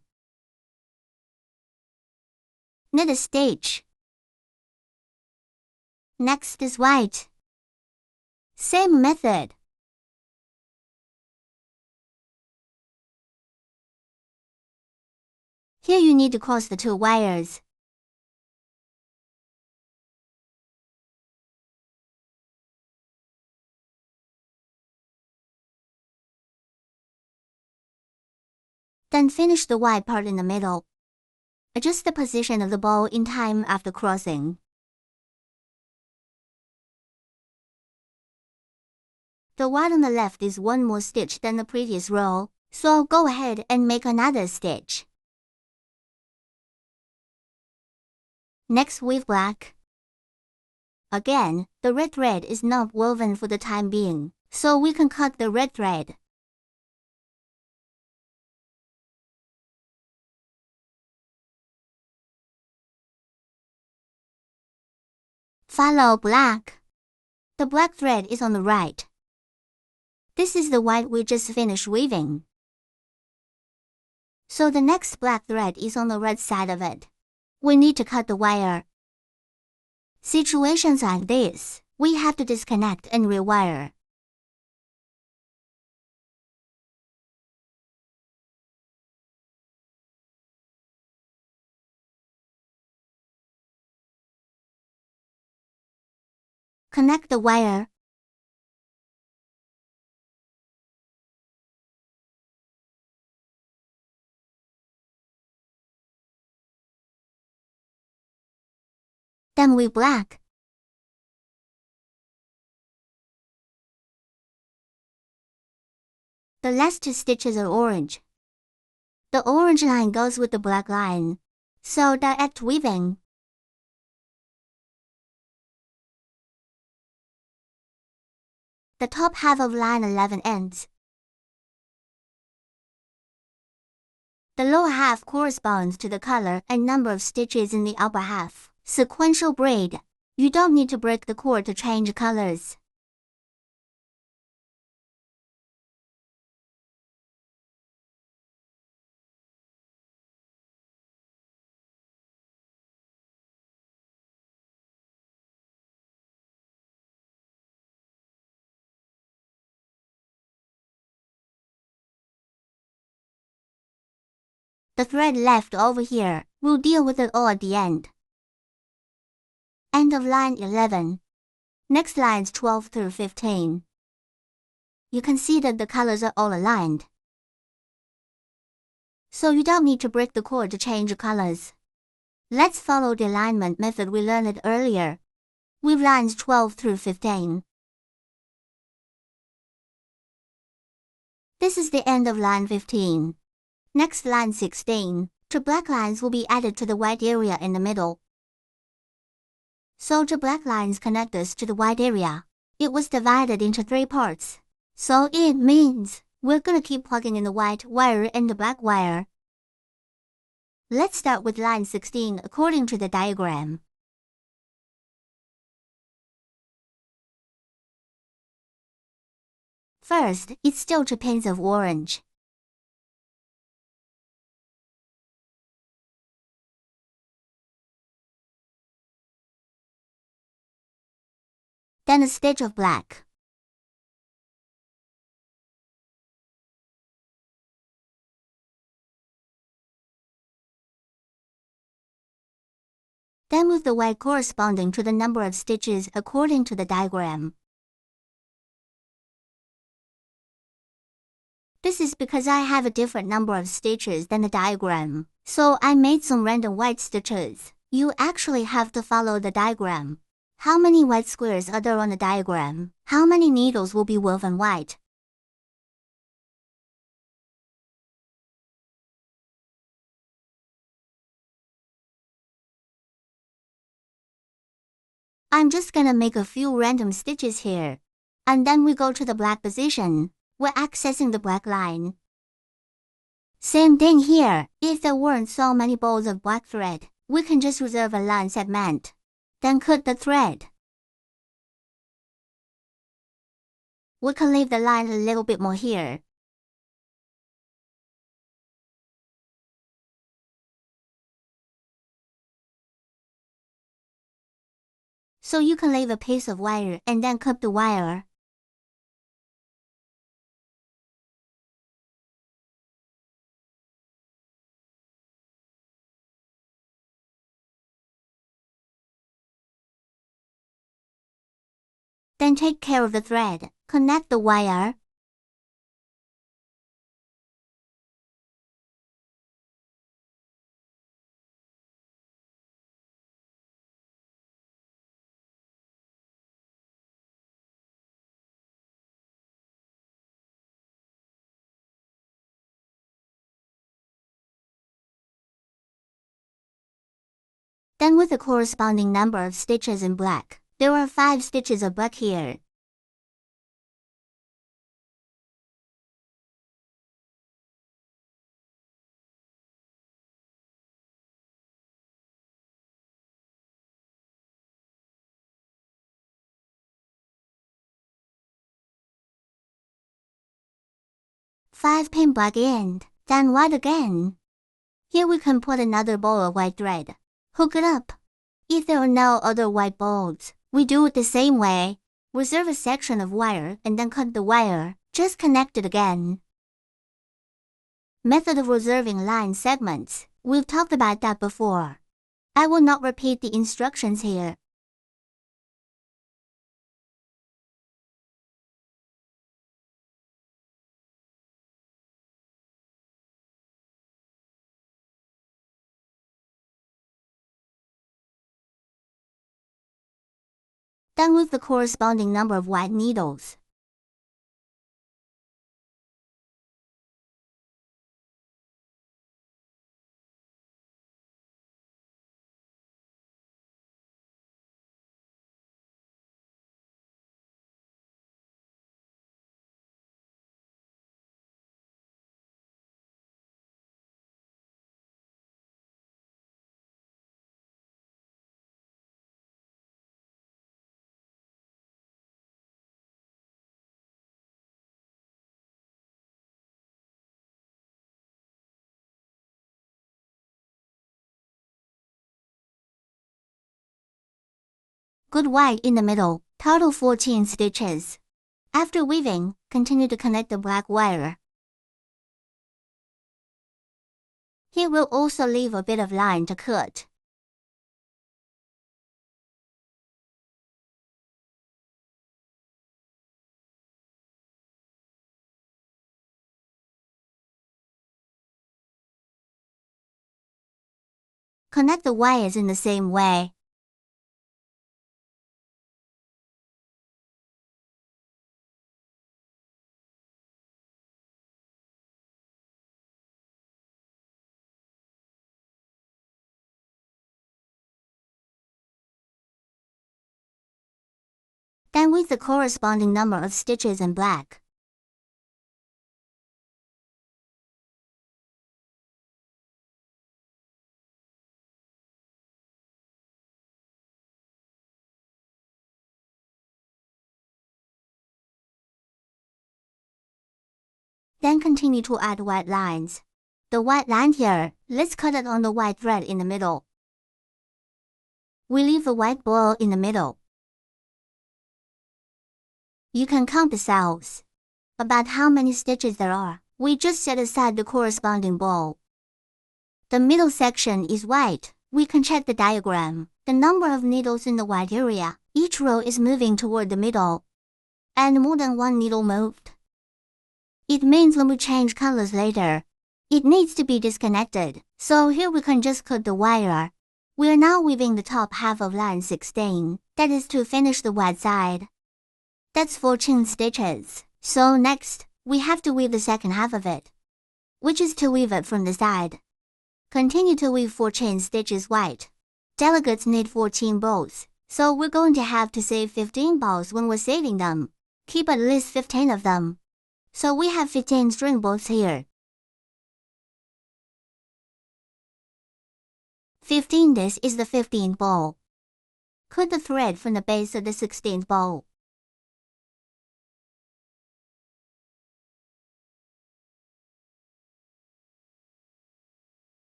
Knit a stitch. Next is white. Same method. Here you need to cross the 2 wires. Then finish the white part in the middle. Adjust the position of the bow in time after crossing. The white on the left is 1 more stitch than the previous row, so go ahead and make another stitch. Next weave black. Again, the red thread is not woven for the time being, so we can cut the red thread. Follow black. The black thread is on the right. This is the white we just finished weaving. So the next black thread is on the right side of it. We need to cut the wire. Situations like this, we have to disconnect and rewire. Connect the wire. Then we black. The last 2 stitches are orange. The orange line goes with the black line, so direct weaving. The top half of line 11 ends. The lower half corresponds to the color and number of stitches in the upper half. Sequential braid. You don't need to break the cord to change colors. The thread left over here, we'll deal with it all at the end. End of line 11. Next lines 12 through 15. You can see that the colors are all aligned. So you don't need to break the cord to change the colors. Let's follow the alignment method we learned earlier. Weave lines 12 through 15. This is the end of line 15. Next line 16, 2 black lines will be added to the white area in the middle. So 2 black lines connect us to the white area. It was divided into 3 parts. So it means we're gonna keep plugging in the white wire and the black wire. Let's start with line 16 according to the diagram. First, it's still 2 pins of orange. Then a stitch of black. Then move the white corresponding to the number of stitches according to the diagram. This is because I have a different number of stitches than the diagram, so I made some random white stitches. You actually have to follow the diagram. How many white squares are there on the diagram? How many needles will be woven white? I'm just gonna make a few random stitches here. And then we go to the black position. We're accessing the black line. Same thing here. If there weren't so many balls of black thread, we can just reserve a line segment. Then cut the thread. We can leave the line a little bit more here. So you can leave a piece of wire and then cut the wire. Then take care of the thread. Connect the wire. Then with the corresponding number of stitches in black, there are 5 stitches of black here. Five pin black end, then white again. Here we can put another ball of white thread. Hook it up. If there are no other white balls, we do it the same way. Reserve a section of wire and then cut the wire. Just connect it again. Method of reserving line segments. We've talked about that before. I will not repeat the instructions here. Then with the corresponding number of white needles. Good white in the middle, total 14 stitches. After weaving, continue to connect the black wire. Here we'll also leave a bit of line to cut. Connect the wires in the same way. Then with the corresponding number of stitches in black. Then continue to add white lines. The white line here, let's cut it on the white thread in the middle. We leave a white ball in the middle. You can count the cells. About how many stitches there are, we just set aside the corresponding ball. The middle section is white. We can check the diagram. The number of needles in the white area, each row is moving toward the middle. And more than one needle moved. It means when we change colors later, it needs to be disconnected. So here we can just cut the wire. We are now weaving the top half of line 16, that is to finish the white side. That's 14 stitches. So next, we have to weave the second half of it, which is to weave it from the side. Continue to weave 14 stitches white. Delegates need 14 balls, so we're going to have to save 15 balls when we're saving them. Keep at least 15 of them. So we have 15 string balls here. 15. This is the 15th ball. Cut the thread from the base of the 16th ball.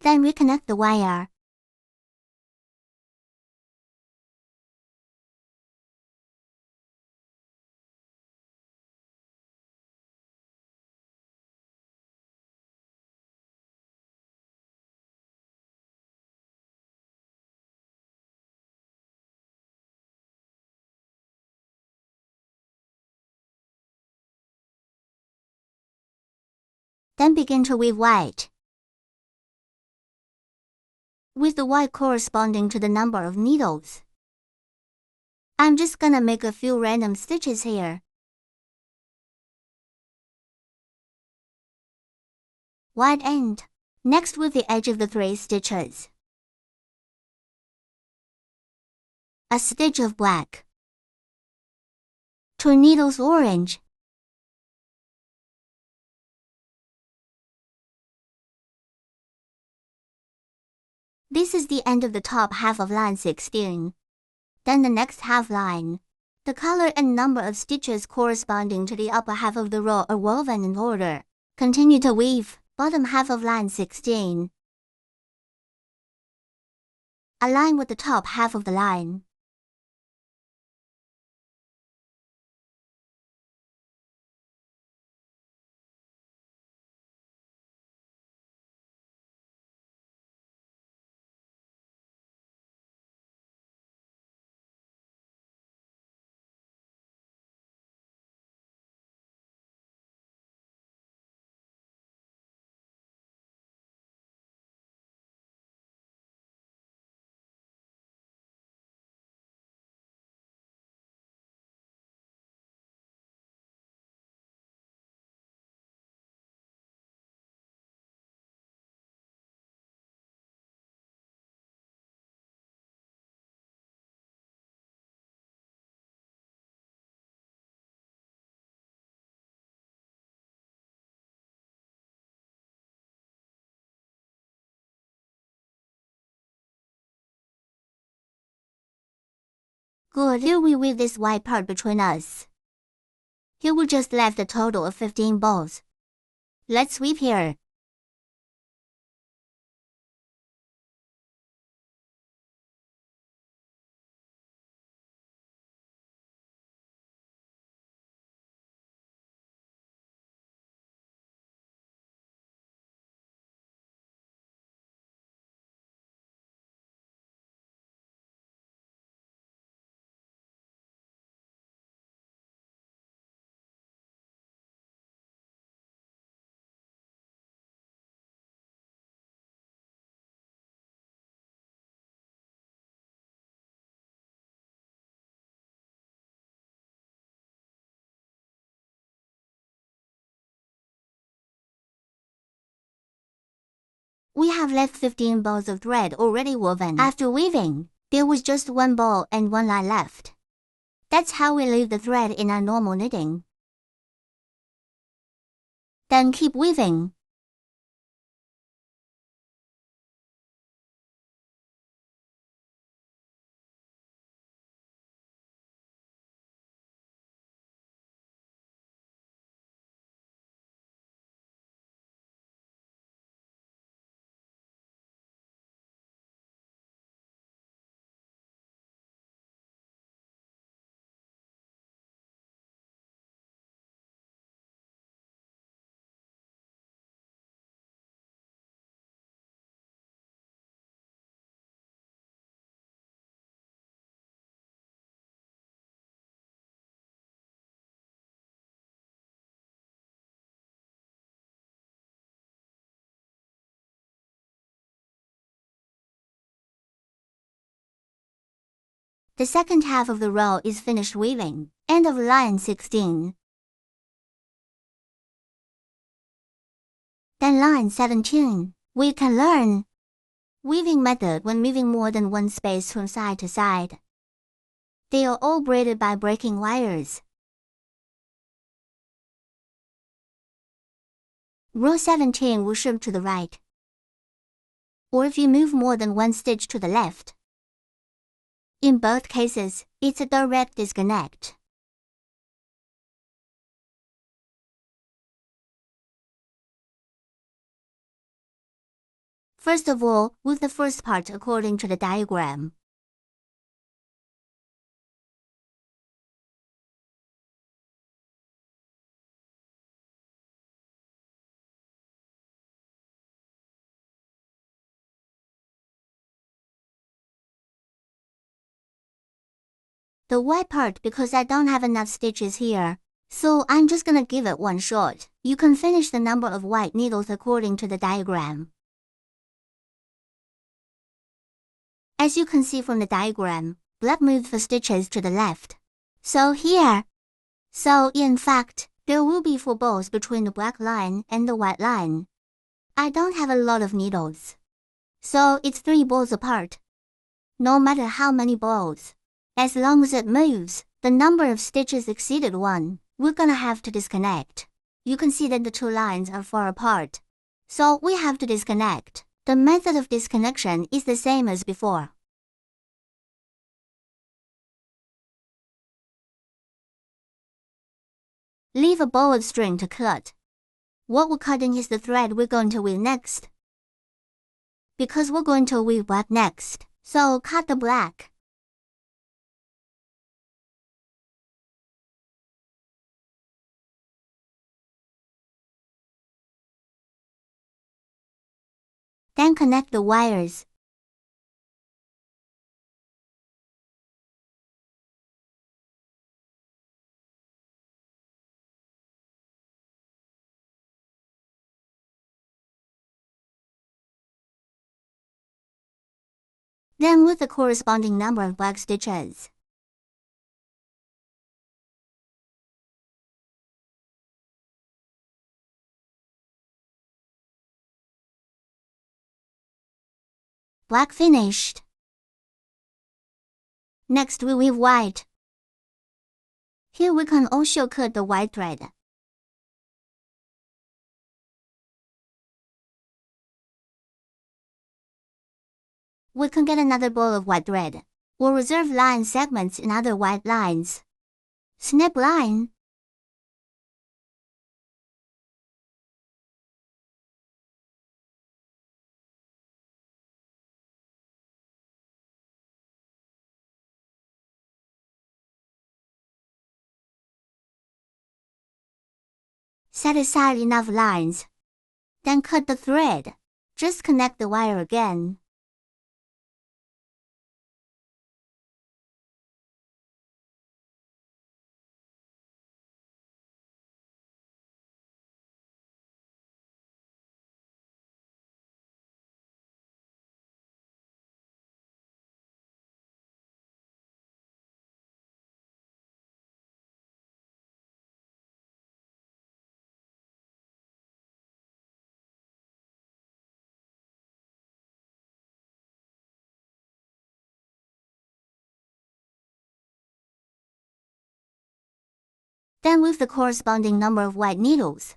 Then reconnect the wire. Then begin to weave white, with the white corresponding to the number of needles. I'm just gonna make a few random stitches here. White end. Next with the edge of the 3 stitches. A stitch of black. 2 needles orange. This is the end of the top half of line 16. Then the next half line. The color and number of stitches corresponding to the upper half of the row are woven in order. Continue to weave, bottom half of line 16. Align with the top half of the line. Good, here we weave this white part between us. Here we just left a total of 15 balls. Let's weave here. We have left 15 balls of thread already woven. After weaving, there was just one ball and one line left. That's how we leave the thread in our normal knitting. Then keep weaving. The second half of the row is finished weaving. End of line 16. Then line 17. We can learn weaving method when moving more than one space from side to side. They are all braided by breaking wires. Row 17 will shift to the right. Or if you move more than one stitch to the left. In both cases, it's a direct disconnect. First of all, weave the first part according to the diagram. The white part because I don't have enough stitches here, so I'm just gonna give it one shot. You can finish the number of white needles according to the diagram. As you can see from the diagram, black moved the stitches to the left. So here. So in fact, there will be 4 balls between the black line and the white line. I don't have a lot of needles. So it's 3 balls apart. No matter how many balls. As long as it moves, the number of stitches exceeded 1, we're gonna have to disconnect. You can see that the 2 lines are far apart. So we have to disconnect. The method of disconnection is the same as before. Leave a ball of string to cut. What we're cutting is the thread we're going to weave next. Because we're going to weave black next, so cut the black. Then connect the wires. Then with the corresponding number of black stitches. Black finished. Next we weave white. Here we can also cut the white thread. We can get another ball of white thread. We'll reserve line segments in other white lines. Snip line. Set aside enough lines. Then cut the thread. Just connect the wire again. Then with the corresponding number of white needles.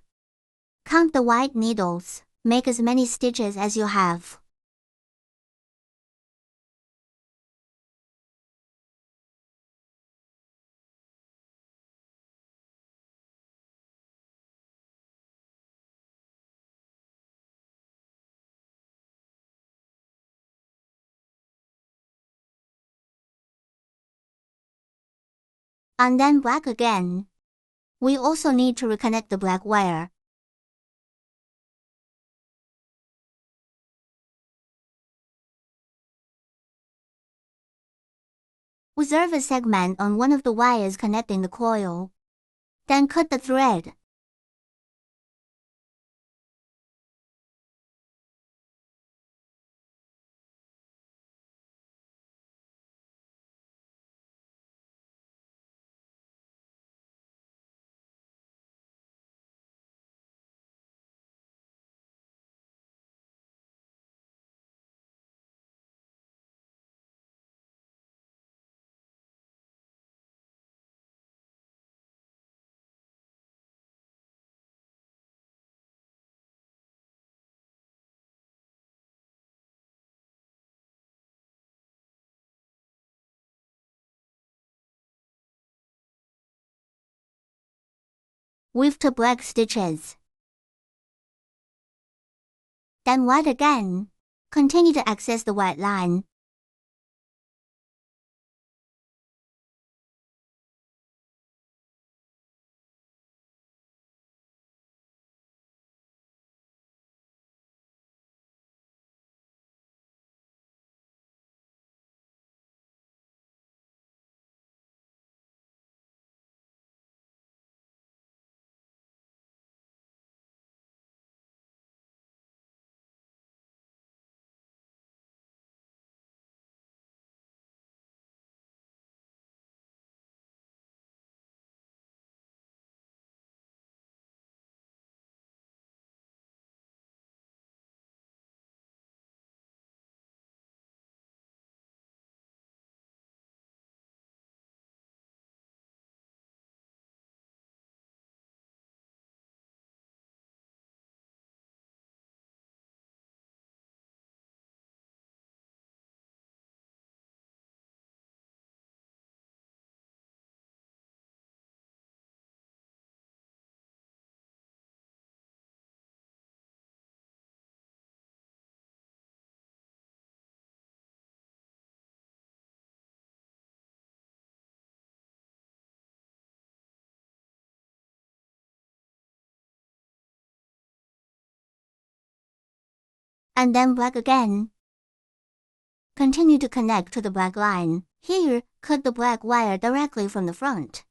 Count the white needles. Make as many stitches as you have. And then black again. We also need to reconnect the black wire. Reserve a segment on one of the wires connecting the coil. Then cut the thread. Weave to black stitches. Then white again. Continue to access the white line. And then black again. Continue to connect to the black line. Here, cut the black wire directly from the front.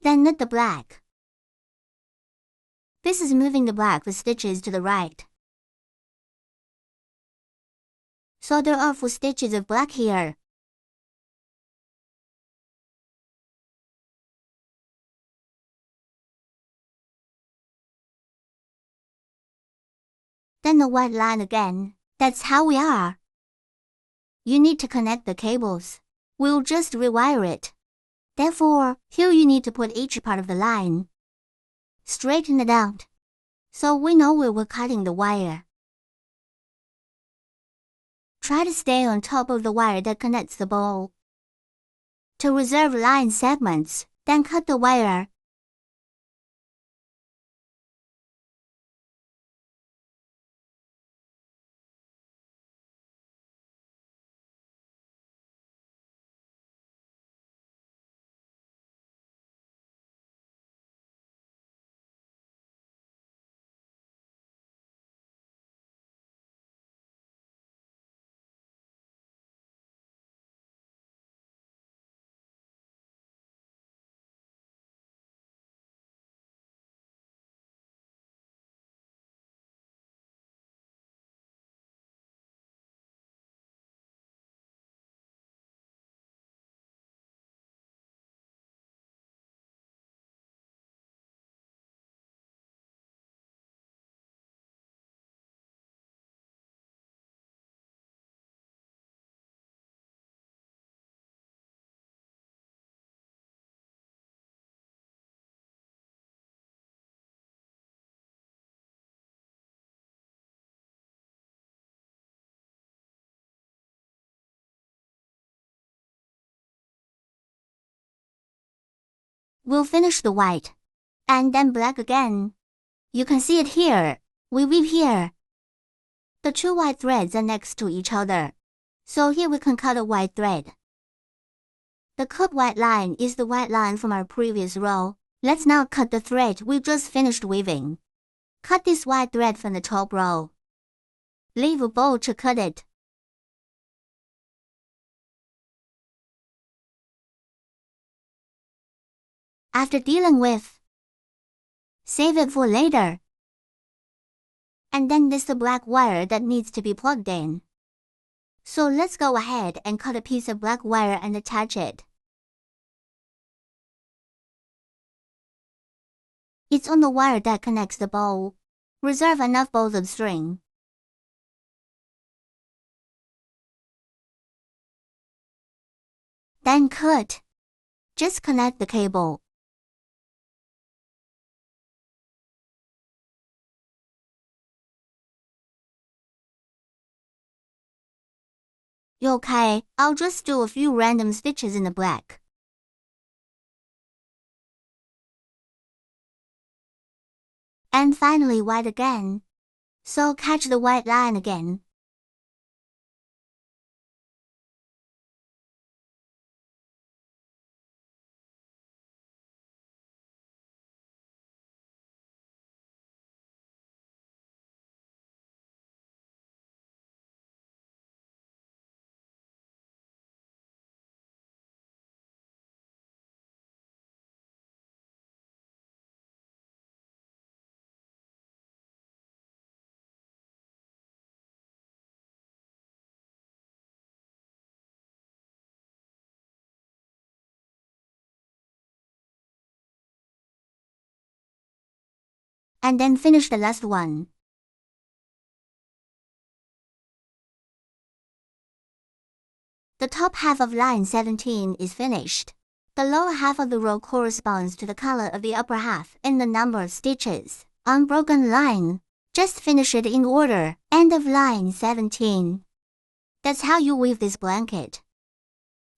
Then knit the black. This is moving the black with stitches to the right. So there are 4 stitches of black here. Then the white line again. That's how we are. You need to connect the cables. We'll just rewire it. Therefore, here you need to put each part of the line. Straighten it out, so we know where we're cutting the wire. Try to stay on top of the wire that connects the bowl. To reserve line segments, then cut the wire. We'll finish the white, and then black again. You can see it here. We weave here. The 2 white threads are next to each other, so here we can cut a white thread. The cut white line is the white line from our previous row. Let's now cut the thread we just finished weaving. Cut this white thread from the top row. Leave a bowl to cut it. After dealing with, save it for later. And then there's the black wire that needs to be plugged in. So let's go ahead and cut a piece of black wire and attach it. It's on the wire that connects the bowl. Reserve enough balls of string. Then cut. Just connect the cable. Okay, I'll just do a few random stitches in the black. And finally white again. So catch the white line again. And then finish the last one. The top half of line 17 is finished. The lower half of the row corresponds to the color of the upper half in the number of stitches. Unbroken line. Just finish it in order. End of line 17. That's how you weave this blanket.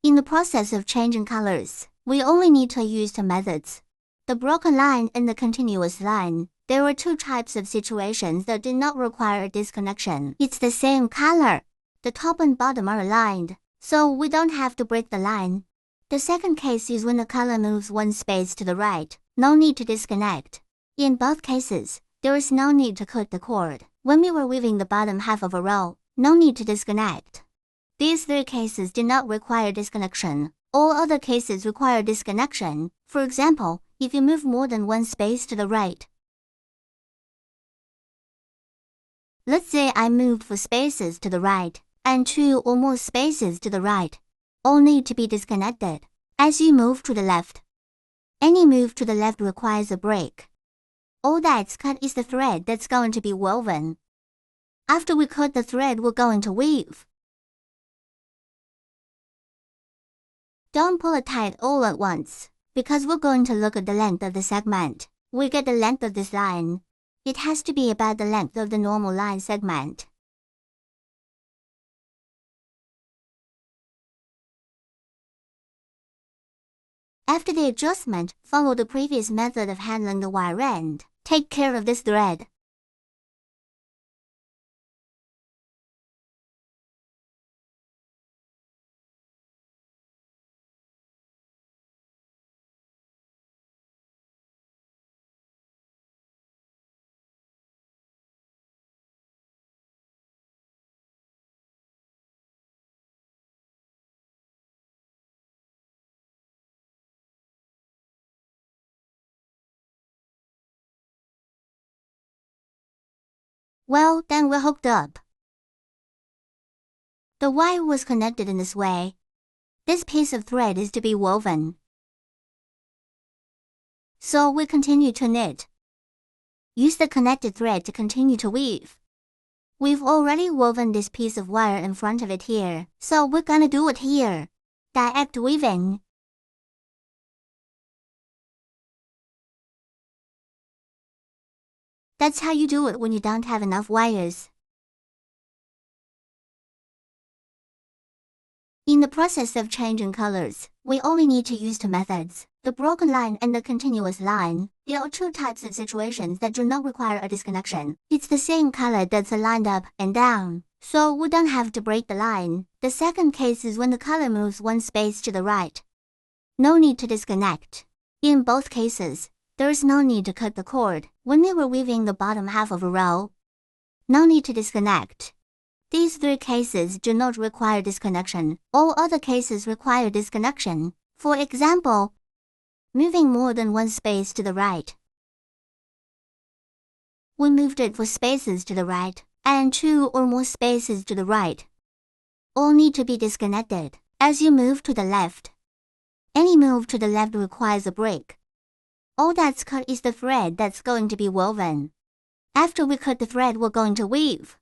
In the process of changing colors, we only need to use 2 methods. The broken line and the continuous line. There are 2 types of situations that did not require a disconnection. It's the same color. The top and bottom are aligned, so we don't have to break the line. The second case is when the color moves 1 space to the right. No need to disconnect. In both cases, there is no need to cut the cord. When we were weaving the bottom half of a row, no need to disconnect. These 3 cases did not require disconnection. All other cases require disconnection. For example, if you move more than 1 space to the right, Let's say I moved 4 spaces to the right, and 2 or more spaces to the right. All need to be disconnected. As you move to the left, any move to the left requires a break. All that's cut is the thread that's going to be woven. After we cut the thread, we're going to weave. Don't pull it tight all at once, because we're going to look at the length of the segment. We get the length of this line. It has to be about the length of the normal line segment. After the adjustment, follow the previous method of handling the wire end. Take care of this thread. Well, then we're hooked up. The wire was connected in this way. This piece of thread is to be woven. So we continue to knit. Use the connected thread to continue to weave. We've already woven this piece of wire in front of it here, so we're gonna do it here. Direct weaving. That's how you do it when you don't have enough wires. In the process of changing colors, we only need to use 2 methods, the broken line and the continuous line. There are 2 types of situations that do not require a disconnection. It's the same color that's lined up and down, so we don't have to break the line. The second case is when the color moves 1 space to the right. No need to disconnect. In both cases, there is no need to cut the cord when we were weaving the bottom half of a row. No need to disconnect. These 3 cases do not require disconnection. All other cases require disconnection. For example, moving more than 1 space to the right. We moved it 4 spaces to the right, and 2 or more spaces to the right. All need to be disconnected. As you move to the left, any move to the left requires a break. All that's cut is the thread that's going to be woven. After we cut the thread, we're going to weave.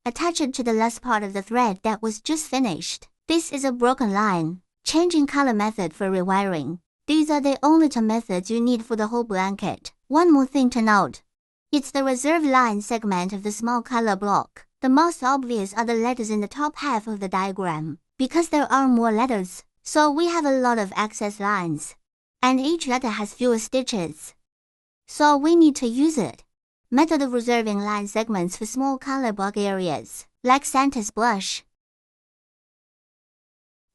Attach it to the last part of the thread that was just finished. This is a broken line. Changing color method for rewiring. These are the only 2 methods you need for the whole blanket. One more thing to note. It's the reserve line segment of the small color block. The most obvious are the letters in the top half of the diagram, because there are more letters. So we have a lot of excess lines, and each letter has fewer stitches. So we need to use it. Method of reserving line segments for small color block areas, like Santa's blush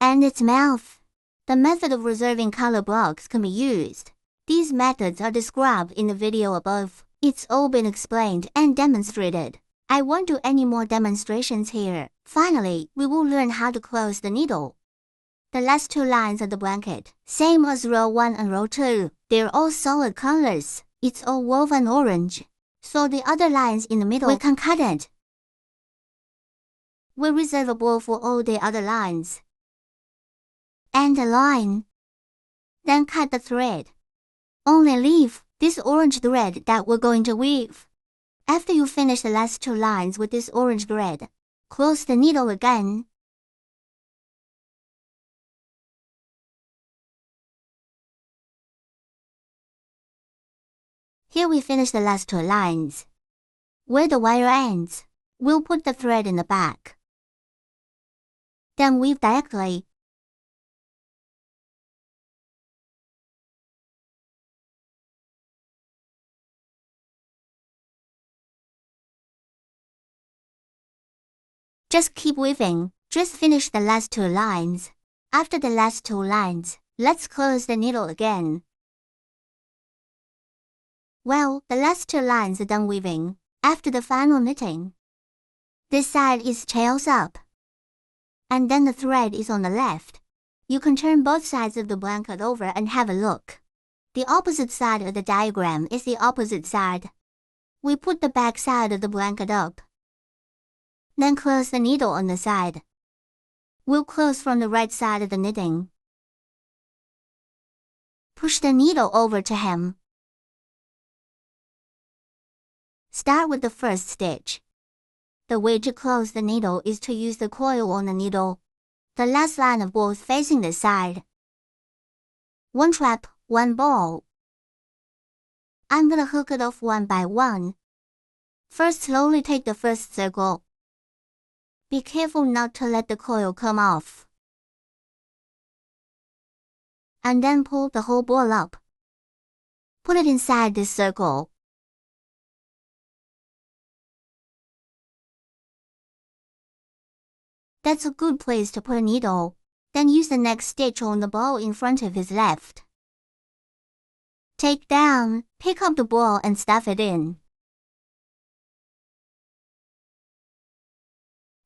and its mouth. The method of reserving color blocks can be used. These methods are described in the video above. It's all been explained and demonstrated. I won't do any more demonstrations here. Finally, we will learn how to close the needle. The last 2 lines of the blanket, same as row 1 and row 2, they're all solid colors. It's all woven orange. So the other lines in the middle, we can cut it. We're reservable for all the other lines. And a line. Then cut the thread. Only leave this orange thread that we're going to weave. After you finish the last 2 lines with this orange thread, close the needle again. Here we finish the last 2 lines. Where the wire ends, we'll put the thread in the back. Then weave directly. Just keep weaving. Just finish the last 2 lines. After the last 2 lines, let's close the needle again. Well, the last 2 lines are done weaving. After the final knitting, this side is tails up, and then the thread is on the left. You can turn both sides of the blanket over and have a look. The opposite side of the diagram is the opposite side. We put the back side of the blanket up. Then close the needle on the side. We'll close from the right side of the knitting. Push the needle over to hem. Start with the first stitch. The way to close the needle is to use the coil on the needle. The last line of balls facing the side. One trap, one ball. I'm gonna hook it off one by one. First, slowly take the first circle. Be careful not to let the coil come off. And then pull the whole ball up. Put it inside this circle. That's a good place to put a needle. Then use the next stitch on the ball in front of his left. Take down, pick up the ball and stuff it in.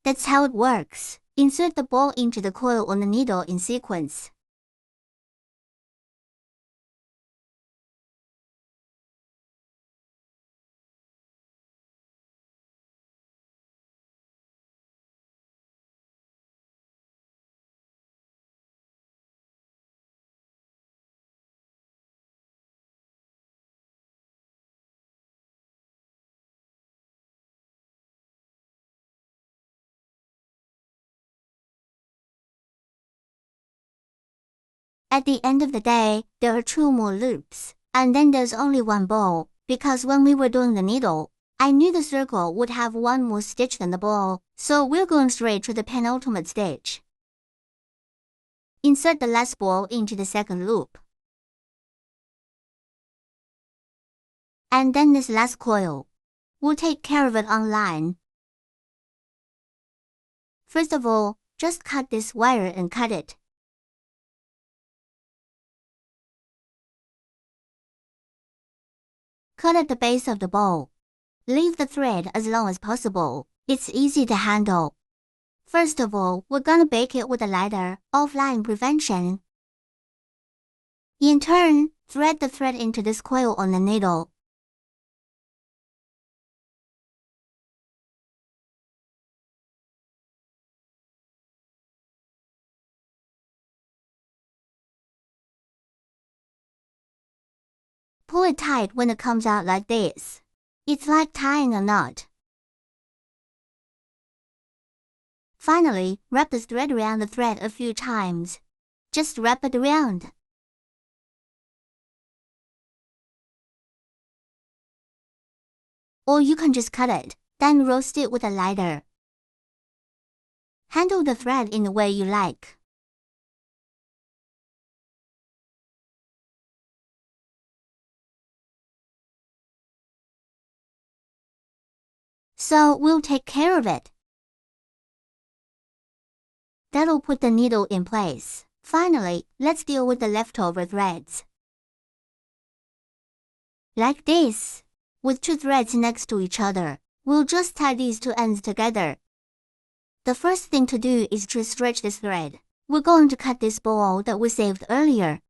That's how it works. Insert the ball into the coil on the needle in sequence. At the end of the day, there are 2 more loops, and then there's only 1 ball, because when we were doing the needle, I knew the circle would have 1 more stitch than the ball, so we're going straight to the penultimate stitch. Insert the last ball into the second loop. And then this last coil. We'll take care of it online. First of all, just cut this wire and cut it. Cut at the base of the ball. Leave the thread as long as possible. It's easy to handle. First of all, we're gonna bake it with a lighter, offline prevention. In turn, thread the thread into this coil on the needle. Pull it tight when it comes out like this. It's like tying a knot. Finally, wrap the thread around the thread a few times. Just wrap it around. Or you can just cut it, then roast it with a lighter. Handle the thread in the way you like. So we'll take care of it. That'll put the needle in place. Finally, let's deal with the leftover threads. Like this. With 2 threads next to each other, we'll just tie these 2 ends together. The first thing to do is to stretch this thread. We're going to cut this ball that we saved earlier.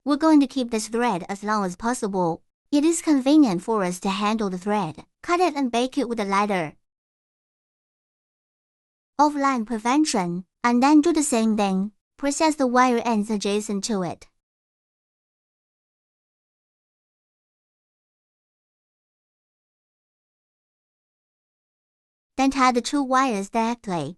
We're going to keep this thread as long as possible. It is convenient for us to handle the thread. Cut it and bake it with a lighter. Offline prevention, and then do the same thing. Process the wire ends adjacent to it. Then tie the 2 wires directly.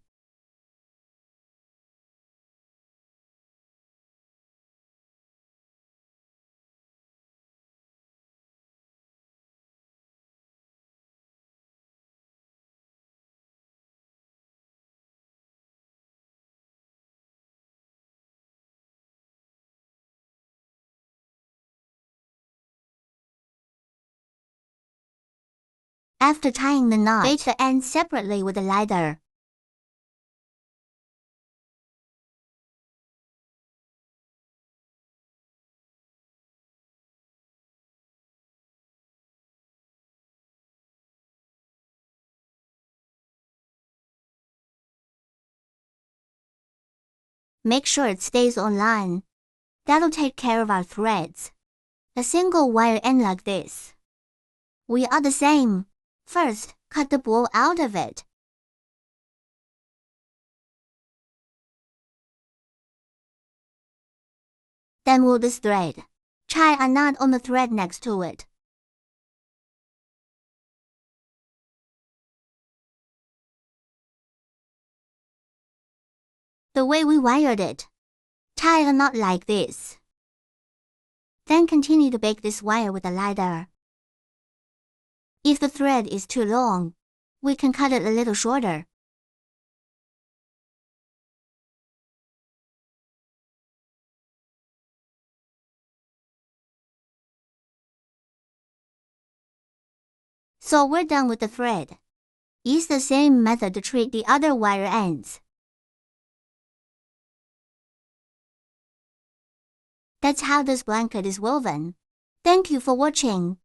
After tying the knot, bake the ends separately with a lighter. Make sure it stays on line. That'll take care of our threads. A single wire end like this. We are the same. First, cut the ball out of it. Then wool this thread. Tie a knot on the thread next to it. The way we wired it. Tie a knot like this. Then continue to bake this wire with a ladder. If the thread is too long, we can cut it a little shorter. So we're done with the thread. Use the same method to treat the other wire ends. That's how this blanket is woven. Thank you for watching.